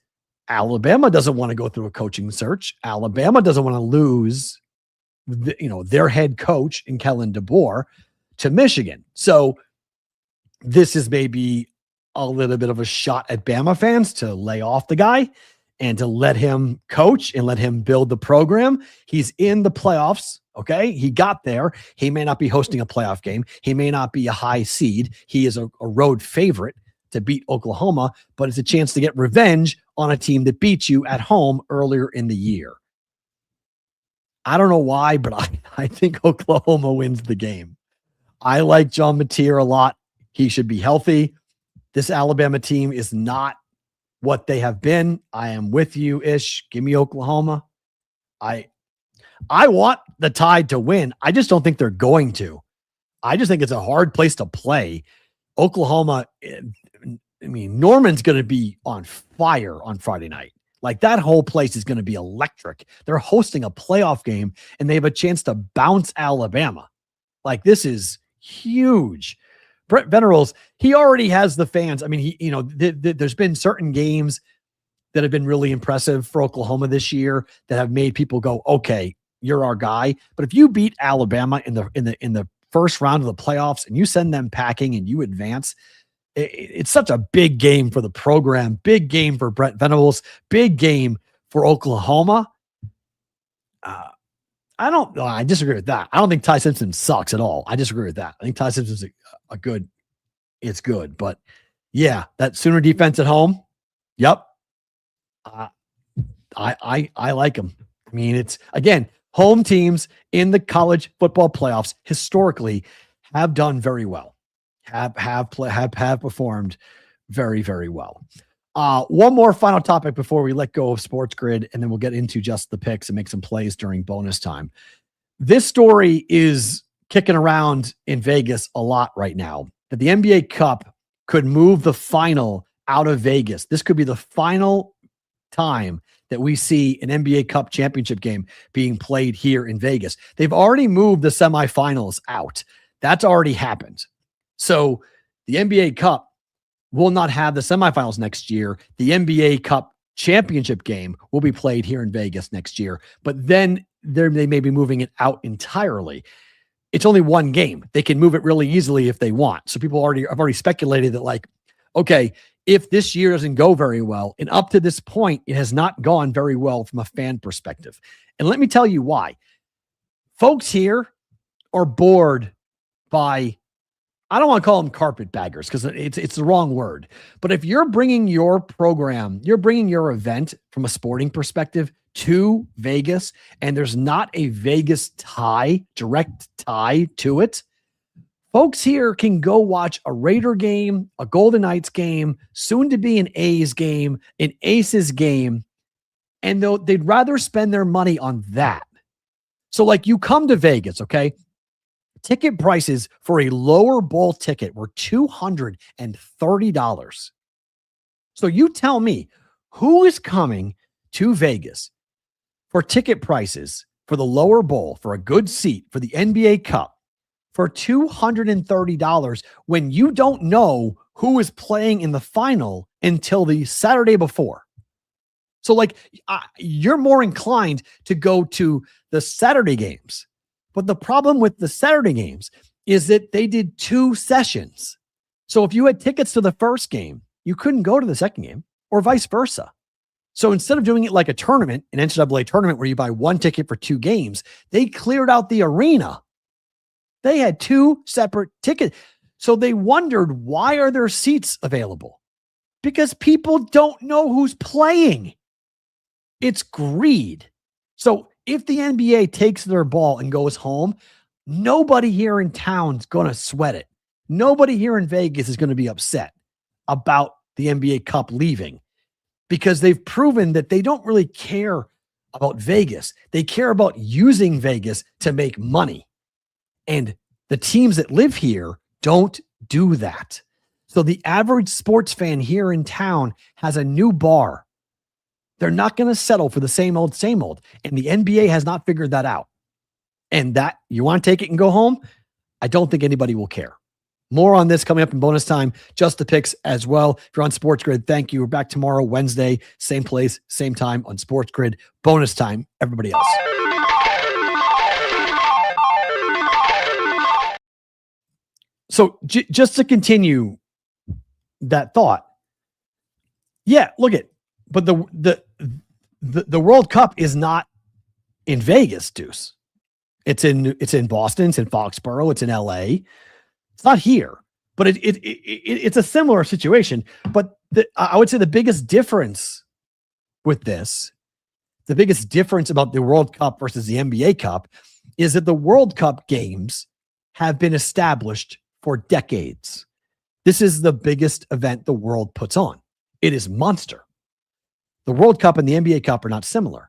Alabama doesn't want to go through a coaching search. Alabama doesn't want to lose their head coach in Kellen DeBoer to Michigan. So this is maybe a little bit of a shot at Bama fans to lay off the guy and to let him coach and let him build the program. He's in the playoffs. Okay. He got there. He may not be hosting a playoff game. He may not be a high seed. He is a road favorite to beat Oklahoma, but it's a chance to get revenge on a team that beat you at home earlier in the year. I don't know why, but I think Oklahoma wins the game. I like John Mateer a lot. He should be healthy. This Alabama team is not what they have been. I am with you, Ish. Give me Oklahoma. I want the Tide to win. I just don't think they're going to. I just think it's a hard place to play. Oklahoma, I mean, Norman's going to be on fire on Friday night. Like, that whole place is going to be electric. They're hosting a playoff game, and they have a chance to bounce Alabama. Like, this is huge. Brett Venables, he already has the fans. I mean, there's been certain games that have been really impressive for Oklahoma this year that have made people go, okay, you're our guy. But if you beat Alabama in the first round of the playoffs and you send them packing and you advance, it's such a big game for the program, big game for Brett Venables, big game for Oklahoma. I disagree with that. I don't think Ty Simpson sucks at all. I disagree with that. I think Ty Simpson's it's good. But yeah, that Sooner defense at home. Yep. I like them. I mean, it's, again, home teams in the college football playoffs historically have done very well. Have performed very, very well. One more final topic before we let go of Sports Grid, and then we'll get into just the picks and make some plays during bonus time. This story is kicking around in Vegas a lot right now, that the NBA Cup could move the final out of Vegas. This could be the final time that we see an NBA Cup championship game being played here in Vegas. They've already moved the semifinals out. That's already happened. So the NBA Cup will not have the semifinals next year. The NBA Cup championship game will be played here in Vegas next year, but then they may be moving it out entirely. It's only one game. They can move it really easily if they want. So people have already speculated that, like, okay, if this year doesn't go very well, and up to this point, it has not gone very well from a fan perspective. And let me tell you why. Folks here are bored by, I don't want to call them carpetbaggers because it's the wrong word. But if you're bringing your program, you're bringing your event from a sporting perspective to Vegas, and there's not a Vegas direct tie to it, folks here can go watch a Raider game, a Golden Knights game, soon to be an A's game, an Aces game, and they'd rather spend their money on that. So, like, you come to Vegas, okay? Ticket prices for a lower bowl ticket were $230. So you tell me, who is coming to Vegas for ticket prices for the lower bowl for a good seat for the NBA Cup for $230 when you don't know who is playing in the final until the Saturday before? So, like, you're more inclined to go to the Saturday games. But the problem with the Saturday games is that they did 2 sessions. So if you had tickets to the first game, you couldn't go to the second game, or vice versa. So instead of doing it like a tournament, an NCAA tournament where you buy 1 ticket for 2 games, they cleared out the arena. They had 2 separate tickets. So they wondered, why are there seats available? Because people don't know who's playing. It's greed. So if the NBA takes their ball and goes home, nobody here in town's going to sweat it. Nobody here in Vegas is going to be upset about the NBA Cup leaving, because they've proven that they don't really care about Vegas. They care about using Vegas to make money. And the teams that live here don't do that. So the average sports fan here in town has a new bar. They're not going to settle for the same old. And the NBA has not figured that out. And that, you want to take it and go home? I don't think anybody will care. More on this coming up in bonus time, just the picks as well. If you're on Sports Grid, thank you. We're back tomorrow, Wednesday, same place, same time on Sports Grid. Bonus time, everybody else. So just to continue that thought, yeah, look at, but the World Cup is not in Vegas, Deuce. It's in Boston, it's in Foxborough, it's in LA. It's not here, but it's a similar situation. But I would say the biggest difference with this, the biggest difference about the World Cup versus the NBA Cup, is that the World Cup games have been established for decades. This is the biggest event the world puts on. It is monster. The World Cup and the NBA Cup are not similar.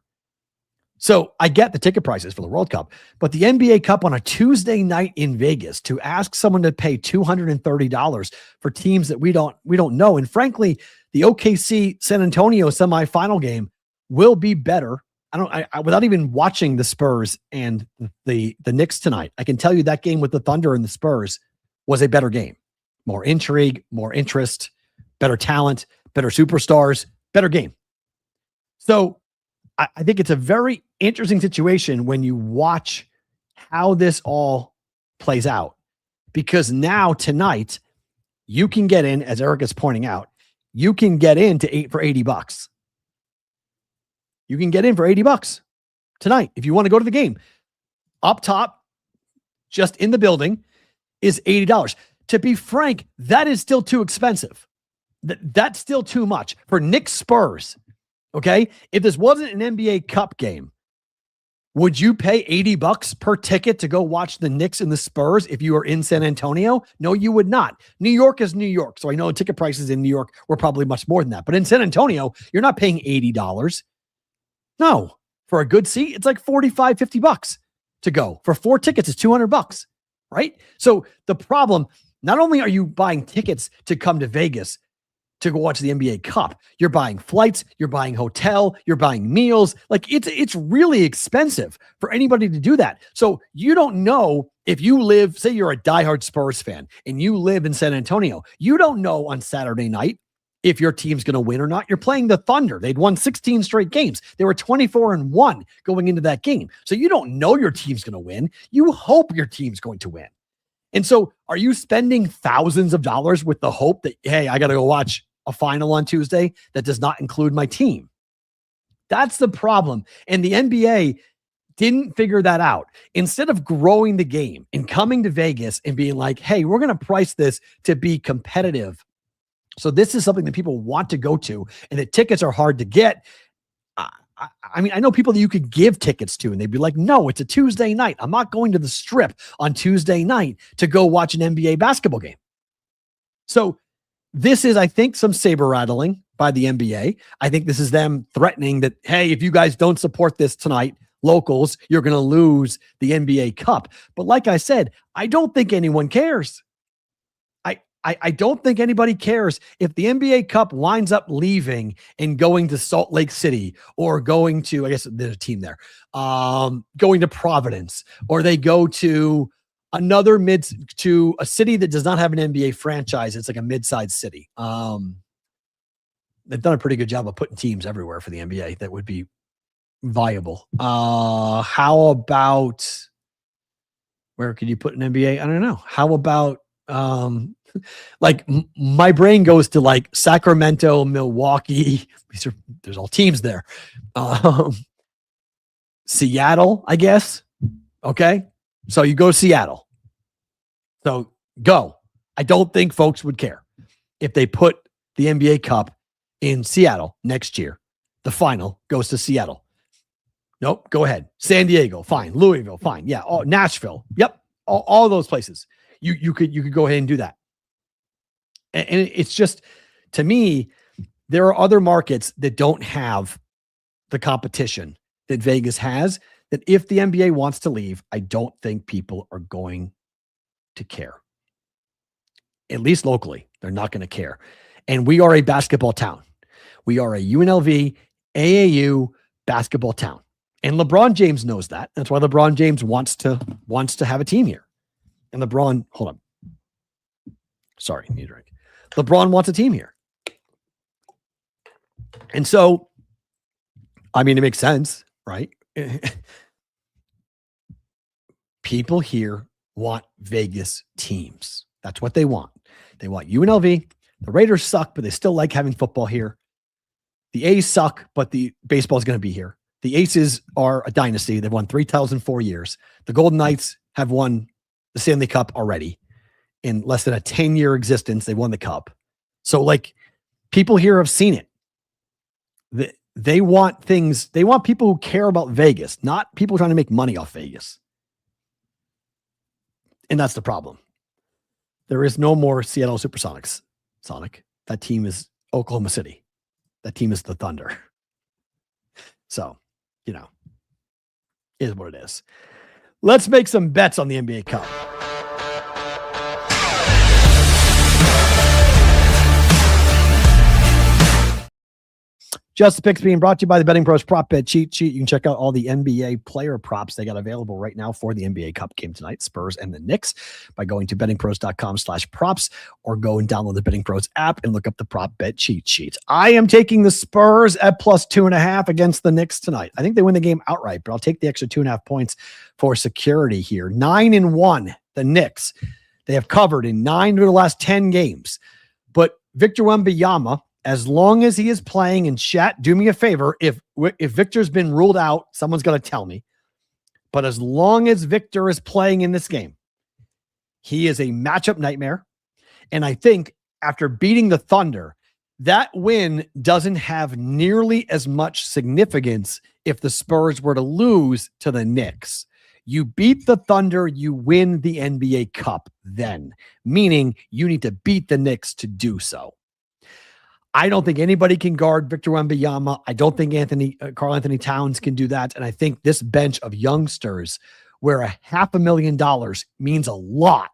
So I get the ticket prices for the World Cup, but the NBA Cup on a Tuesday night in Vegas, to ask someone to pay $230 for teams that we don't know. And frankly, the OKC San Antonio semifinal game will be better. I without even watching the Spurs and the Knicks tonight, I can tell you that game with the Thunder and the Spurs was a better game. More intrigue, more interest, better talent, better superstars, better game. So I think it's a very interesting situation when you watch how this all plays out, because now tonight you can get in, as Eric is pointing out, you can get in for $80. You can get in for $80 tonight if you want to go to the game. Up top, just in the building, is $80. To be frank, that is still too expensive. That's still too much for Knicks Spurs. Okay, if this wasn't an NBA Cup game, would you pay $80 per ticket to go watch the Knicks and the Spurs if you were in San Antonio? No, you would not. New York is New York, so I know ticket prices in New York were probably much more than that. But in San Antonio, you're not paying $80. No, for a good seat, it's like $45, $50 to go. For 4 tickets, it's $200, right? So the problem, not only are you buying tickets to come to Vegas to go watch the NBA Cup, you're buying flights, you're buying hotel, you're buying meals. Like it's really expensive for anybody to do that. So you don't know if you live, say you're a diehard Spurs fan and you live in San Antonio, you don't know on Saturday night if your team's going to win or not. You're playing the Thunder. They'd won 16 straight games. They were 24-1 going into that game. So you don't know your team's going to win. You hope your team's going to win. And so are you spending thousands of dollars with the hope that, hey, I got to go watch a final on Tuesday that does not include my team? That's the problem. And the NBA didn't figure that out. Instead of growing the game and coming to Vegas and being like, hey, we're going to price this to be competitive. So this is something that people want to go to, and the tickets are hard to get. I mean, I know people that you could give tickets to, and they'd be like, no, it's a Tuesday night. I'm not going to the Strip on Tuesday night to go watch an NBA basketball game. So this is, I think, some saber rattling by the NBA. I think this is them threatening that, hey, if you guys don't support this tonight, locals, you're going to lose the NBA Cup. But like I said, I don't think anyone cares. I don't think anybody cares if the NBA Cup winds up leaving and going to Salt Lake City, or going to, I guess there's a team there, going to Providence, or they go to to a city that does not have an NBA franchise. It's like a mid-sized city. They've done a pretty good job of putting teams everywhere for the NBA that would be viable. How about, where could you put an NBA? I don't know. How about, like my brain goes to like Sacramento, Milwaukee. There's all teams there. Seattle, I guess. Okay. So you go to Seattle. So go. I don't think folks would care if they put the NBA Cup in Seattle next year. The final goes to Seattle. Nope. Go ahead. San Diego. Fine. Louisville. Fine. Yeah. Oh, Nashville. Yep. All those places. You could go ahead and do that. And it's just, to me, there are other markets that don't have the competition that Vegas has, that if the NBA wants to leave, I don't think people are going to care. At least locally, they're not going to care. And we are a basketball town. We are a UNLV, AAU basketball town. And LeBron James knows that. That's why LeBron James wants to have a team here. And LeBron, hold on. Sorry, need a drink. LeBron wants a team here. And so, I mean, it makes sense, right? People here want Vegas teams. That's what they want. They want UNLV. The Raiders suck, but they still like having football here. The A's suck, but the baseball is going to be here. The Aces are a dynasty. They've won 3 titles in 4 years. The Golden Knights have won the Stanley Cup already. In less than a 10-year existence, they won the Cup. So, like, people here have seen it. They want things. They want people who care about Vegas, not people trying to make money off Vegas. And that's the problem. There is no more Seattle Supersonics, Sonic. That team is Oklahoma City. That team is the Thunder. So, you know, is what it is. Let's make some bets on the NBA Cup. Just the Picks being brought to you by the Betting Pros Prop Bet Cheat Sheet. You can check out all the NBA player props they got available right now for the NBA Cup game tonight, Spurs and the Knicks, by going to bettingpros.com/props or go and download the Betting Pros app and look up the Prop Bet Cheat Sheet. I am taking the Spurs at +2.5 against the Knicks tonight. I think they win the game outright, but I'll take the extra 2.5 points for security here. 9-1, the Knicks. They have covered in 9 of the last 10 games. But Victor Wembanyama, as long as he is playing, and chat, do me a favor. If Victor's been ruled out, someone's going to tell me. But as long as Victor is playing in this game, he is a matchup nightmare. And I think after beating the Thunder, that win doesn't have nearly as much significance if the Spurs were to lose to the Knicks. You beat the Thunder, you win the NBA Cup then, meaning you need to beat the Knicks to do so. I don't think anybody can guard Victor Wembanyama. I don't think Karl Anthony Towns can do that. And I think this bench of youngsters, where $500,000 means a lot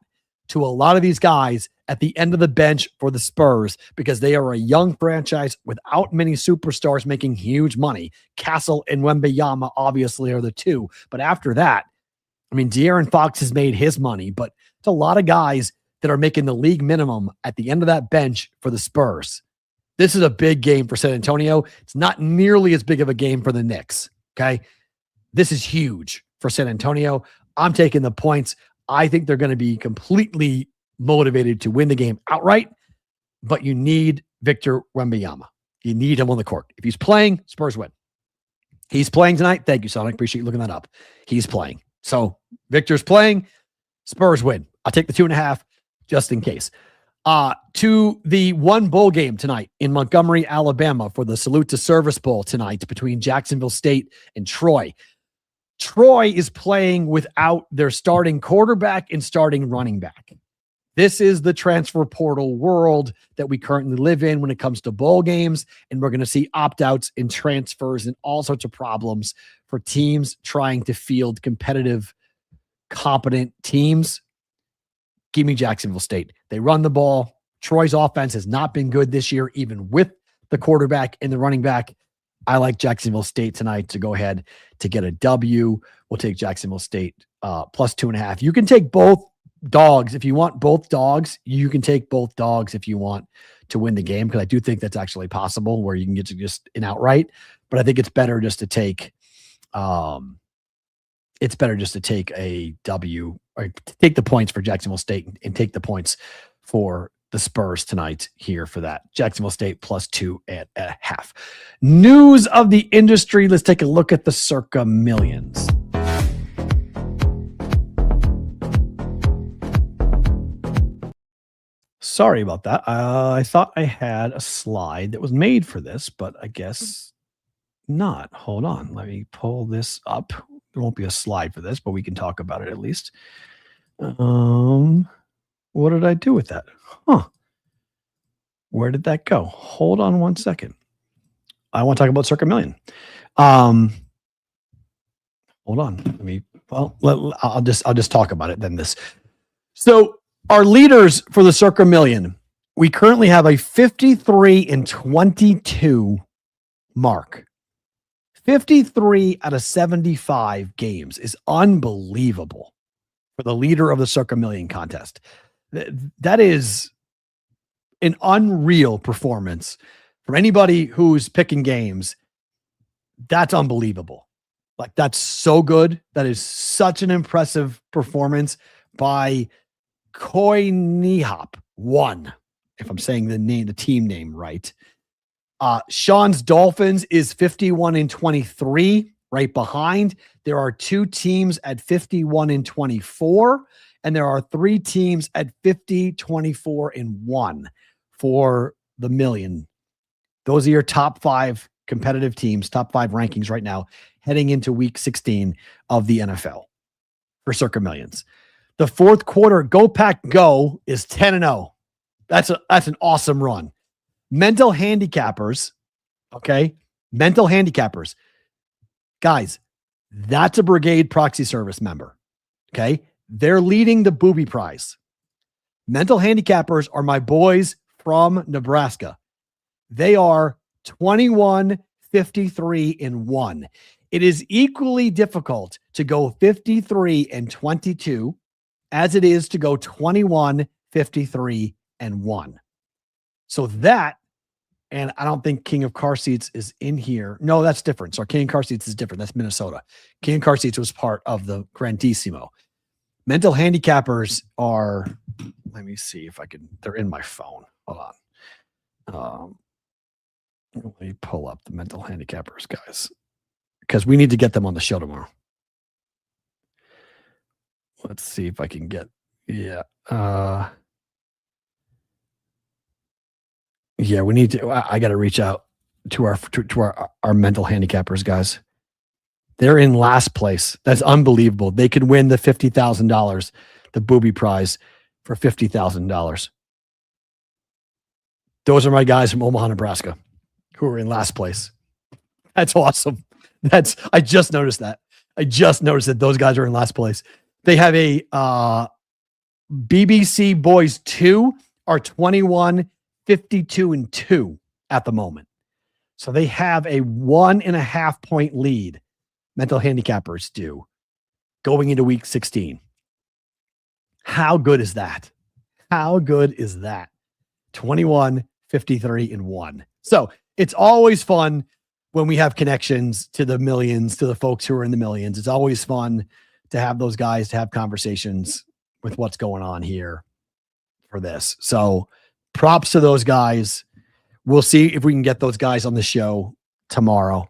to a lot of these guys at the end of the bench for the Spurs, because they are a young franchise without many superstars making huge money. Castle and Wembanyama obviously are the two. But after that, I mean, De'Aaron Fox has made his money, but it's a lot of guys that are making the league minimum at the end of that bench for the Spurs. This is a big game for San Antonio. It's not nearly as big of a game for the Knicks, okay? This is huge for San Antonio. I'm taking the points. I think they're going to be completely motivated to win the game outright, but you need Victor Wembanyama. You need him on the court. If he's playing, Spurs win. He's playing tonight. Thank you, Sonic. Appreciate you looking that up. He's playing. So Victor's playing. Spurs win. I'll take the 2.5 just in case. To the one bowl game tonight in Montgomery, Alabama, for the Salute to Service Bowl tonight between Jacksonville State and Troy. Troy is playing without their starting quarterback and starting running back. This is the transfer portal world that we currently live in when it comes to bowl games, and we're going to see opt-outs and transfers and all sorts of problems for teams trying to field competitive, competent teams. Give me Jacksonville State. They run the ball. Troy's offense has not been good this year, even with the quarterback and the running back. I like Jacksonville State tonight to go ahead to get a W. We'll take Jacksonville State +2.5. You can take both dogs. If you want both dogs, you can take both dogs if you want to win the game, because I do think that's actually possible where you can get to just an outright. But I think it's better just to take a W, or take the points for Jacksonville State and take the points for the Spurs tonight here for that. Jacksonville State +2.5. News of the industry. Let's take a look at the Circa Millions. Sorry about that. I thought I had a slide that was made for this, but I guess not. Hold on. Let me pull this up. There won't be a slide for this, but we can talk about it at least. What did I do with that? Where did that go? Hold on one second. I want to talk about Circa Million. Hold on. I'll just talk about it then. So our leaders for the Circa Million, we currently have a 53-22 mark. 53 out of 75 games is unbelievable for the leader of the Circa Million contest. That is an unreal performance from anybody who's picking games. That's unbelievable. Like, that's so good. That is such an impressive performance by Koinihop one, if I'm saying the team name right. Sean's Dolphins is 51-23, right behind. There are 2 teams at 51-24, and there are 3 teams at 50-24-1 for the million. Those are your top 5 competitive teams, top 5 rankings right now, heading into week 16 of the NFL for Circa Millions. The fourth quarter, Go Pack Go, is 10-0. That's an awesome run. Mental handicappers, okay? Mental handicappers. Guys, that's a Brigade Proxy Service member, okay? They're leading the booby prize. Mental handicappers are my boys from Nebraska. They are 21-53-1. It is equally difficult to go 53-22 as it is to go 21-53-1. So that, and I don't think King of Car Seats is in here. No, that's different. So King of Car Seats is different. That's Minnesota. King of Car Seats was part of the Grandissimo. Mental handicappers are, let me see if I can, they're in my phone. Hold on. Let me pull up the mental handicappers, guys, because we need to get them on the show tomorrow. Let's see if I can get, yeah, we need to, I got to reach out to our mental handicappers, guys. They're in last place. That's unbelievable. They could win the $50,000, the booby prize for $50,000. Those are my guys from Omaha, Nebraska, who are in last place. That's awesome. I just noticed that. I just noticed that those guys are in last place. They have a BBC Boys 2 are 21-52-2 at the moment. So they have a 1.5 point lead. Mental handicappers do going into week 16. How good is that? How good is that? 21-53-1. So it's always fun when we have connections to the millions, to the folks who are in the millions. It's always fun to have those guys, to have conversations with what's going on here for this. So props to those guys. We'll see if we can get those guys on the show tomorrow,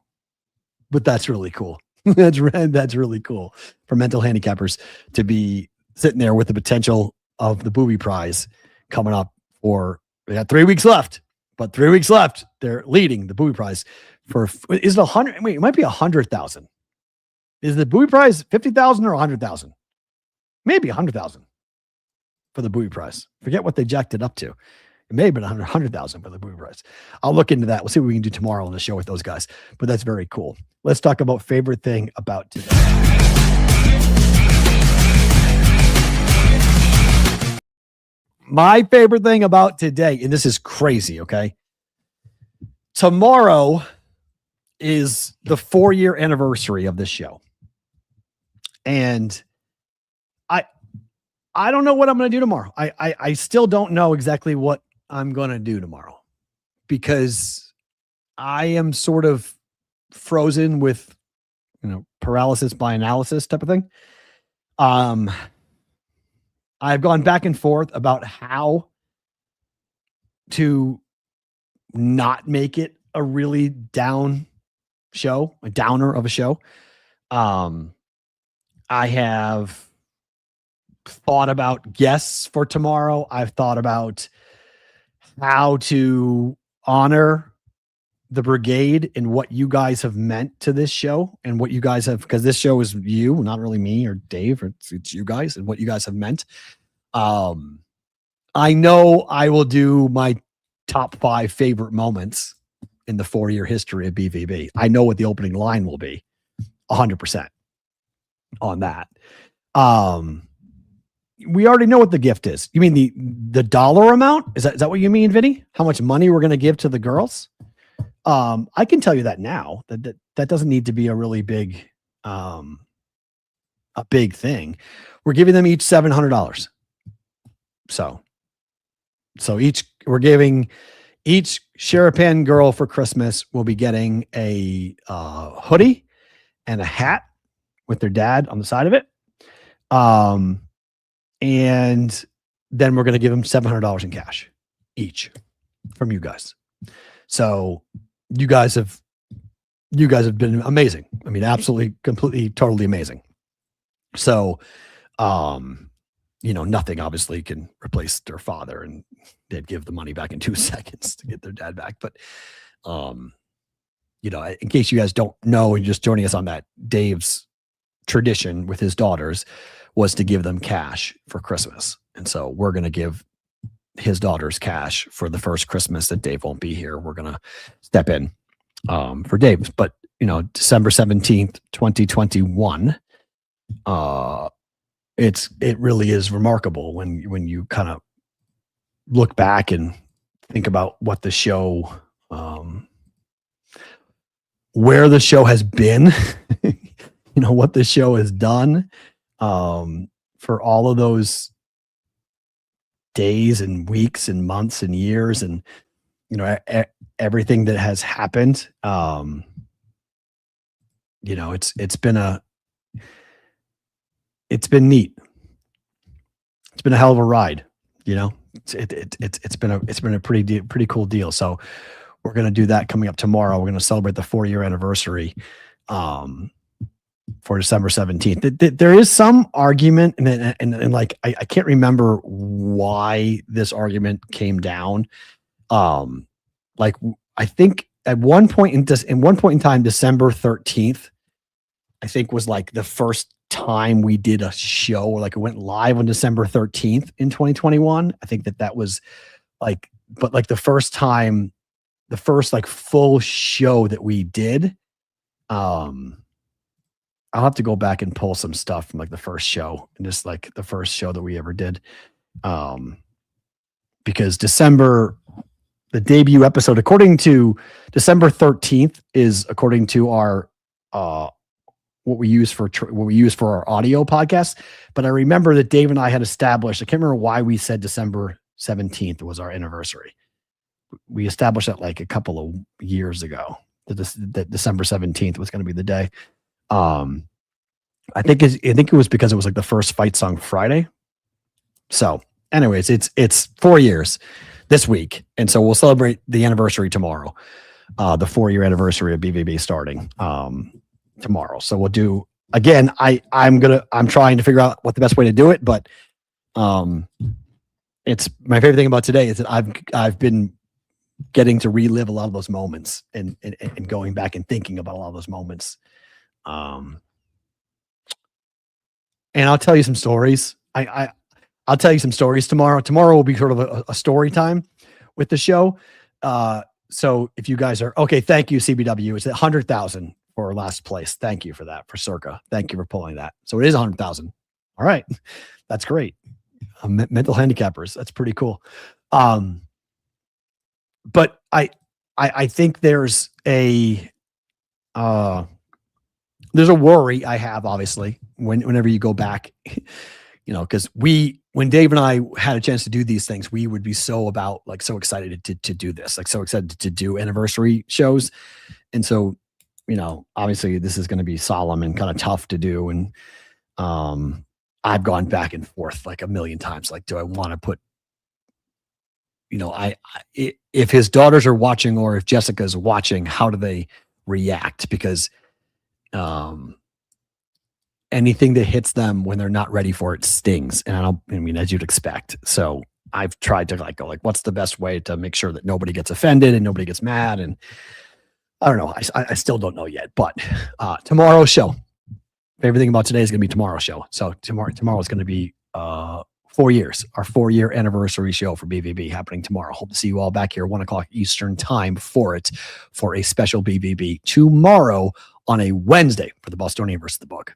but that's really cool. That's really cool for mental handicappers to be sitting there with the potential of the booby prize coming up. We got 3 weeks left, but 3 weeks left. They're leading the booby prize for, is it 100? Wait, it might be 100,000. Is the booby prize 50,000 or 100,000? Maybe 100,000 for the booby prize. Forget what they jacked it up to. It may have been 100,000 for the booby prize. I'll look into that. We'll see what we can do tomorrow on the show with those guys. But that's very cool. Let's talk about favorite thing about today. My favorite thing about today, and this is crazy, okay? Tomorrow is the 4-year anniversary of this show. And I don't know what I'm going to do tomorrow. I still don't know exactly what I'm going to do tomorrow because I am sort of frozen with, paralysis by analysis type of thing. I've gone back and forth about how to not make it a really down show, a downer of a show. I have thought about guests for tomorrow. I've thought about how to honor the brigade and what you guys have meant to this show and what you guys have, because this show is you, not really me or Dave, it's you guys and what you guys have meant. I know I will do my top 5 favorite moments in the 4-year history of BVB. I know what the opening line will be 100% on that. We already know what the gift is. You mean the dollar amount? Is that what you mean, Vinny? How much money we're going to give to the girls? I can tell you that now. That doesn't need to be a really big, a big thing. We're giving them each $700. So each we're giving each Sherapan girl for Christmas will be getting a hoodie and a hat with their dad on the side of it. And then we're going to give them $700 in cash each from you guys. So you guys have been amazing. I mean, absolutely, completely, totally amazing. So, nothing obviously can replace their father, and they'd give the money back in 2 seconds to get their dad back. But, in case you guys don't know, and just joining us on that, Dave's tradition with his daughters was to give them cash for Christmas. And so we're going to give his daughters cash for the first Christmas that Dave won't be here. We're going to step in for Dave. But, December 17th, 2021, it really is remarkable when you kind of look back and think about what the show, where the show has been, what the show has done, for all of those days and weeks and months and years, and everything that has happened. It's been neat. It's been a hell of a ride. It's been a pretty cool deal. So we're going to do that coming up tomorrow. We're going to celebrate the 4-year anniversary for December 17th. There is some argument, and like I can't remember why this argument came down. Like I think at one point in time, December 13th, I think was like the first time we did a show, like it went live on December 13th in 2021. I think that was like, but like the first like full show that we did, I'll have to go back and pull some stuff from like the first show, and just like the first show that we ever did. Because the debut episode, according to December 13th, is according to our, what we use for our audio podcast. But I remember that Dave and I had established, I can't remember why we said December 17th was our anniversary. We established that like a couple of years ago, that December 17th was going to be the day. I think it was because it was like the first Fight Song Friday. So anyways, it's 4 years this week. And so we'll celebrate the anniversary tomorrow, the 4-year anniversary of BVB starting tomorrow. So we'll do, again, I'm trying to figure out what the best way to do it, but it's my favorite thing about today is that I've been getting to relive a lot of those moments and going back and thinking about a lot of those moments. And I'll tell you some stories. I'll tell you some stories tomorrow. Tomorrow will be sort of a story time with the show. So if you guys are okay, thank you, CBW. It's 100,000 for last place. Thank you for that, for Circa. Thank you for pulling that. So it is 100,000. All right, that's great. Mental handicappers. That's pretty cool. But I think there's a worry I have, obviously, whenever you go back, because when Dave and I had a chance to do these things, we would be so excited to do this, like so excited to do anniversary shows. And so, obviously this is going to be solemn and kind of tough to do. And I've gone back and forth like a million times. Like, do I want to put, if his daughters are watching or if Jessica's watching, how do they react? Because anything that hits them when they're not ready for it stings. And as you'd expect. So I've tried to go what's the best way to make sure that nobody gets offended and nobody gets mad. And I don't know. I still don't know yet, but tomorrow's show, favorite thing about today is going to be tomorrow's show. So tomorrow is going to be 4 years, our 4-year anniversary show for BVB happening tomorrow. Hope to see you all back here 1:00 Eastern time for a special BVB tomorrow on a Wednesday for the Bostonian versus the Book.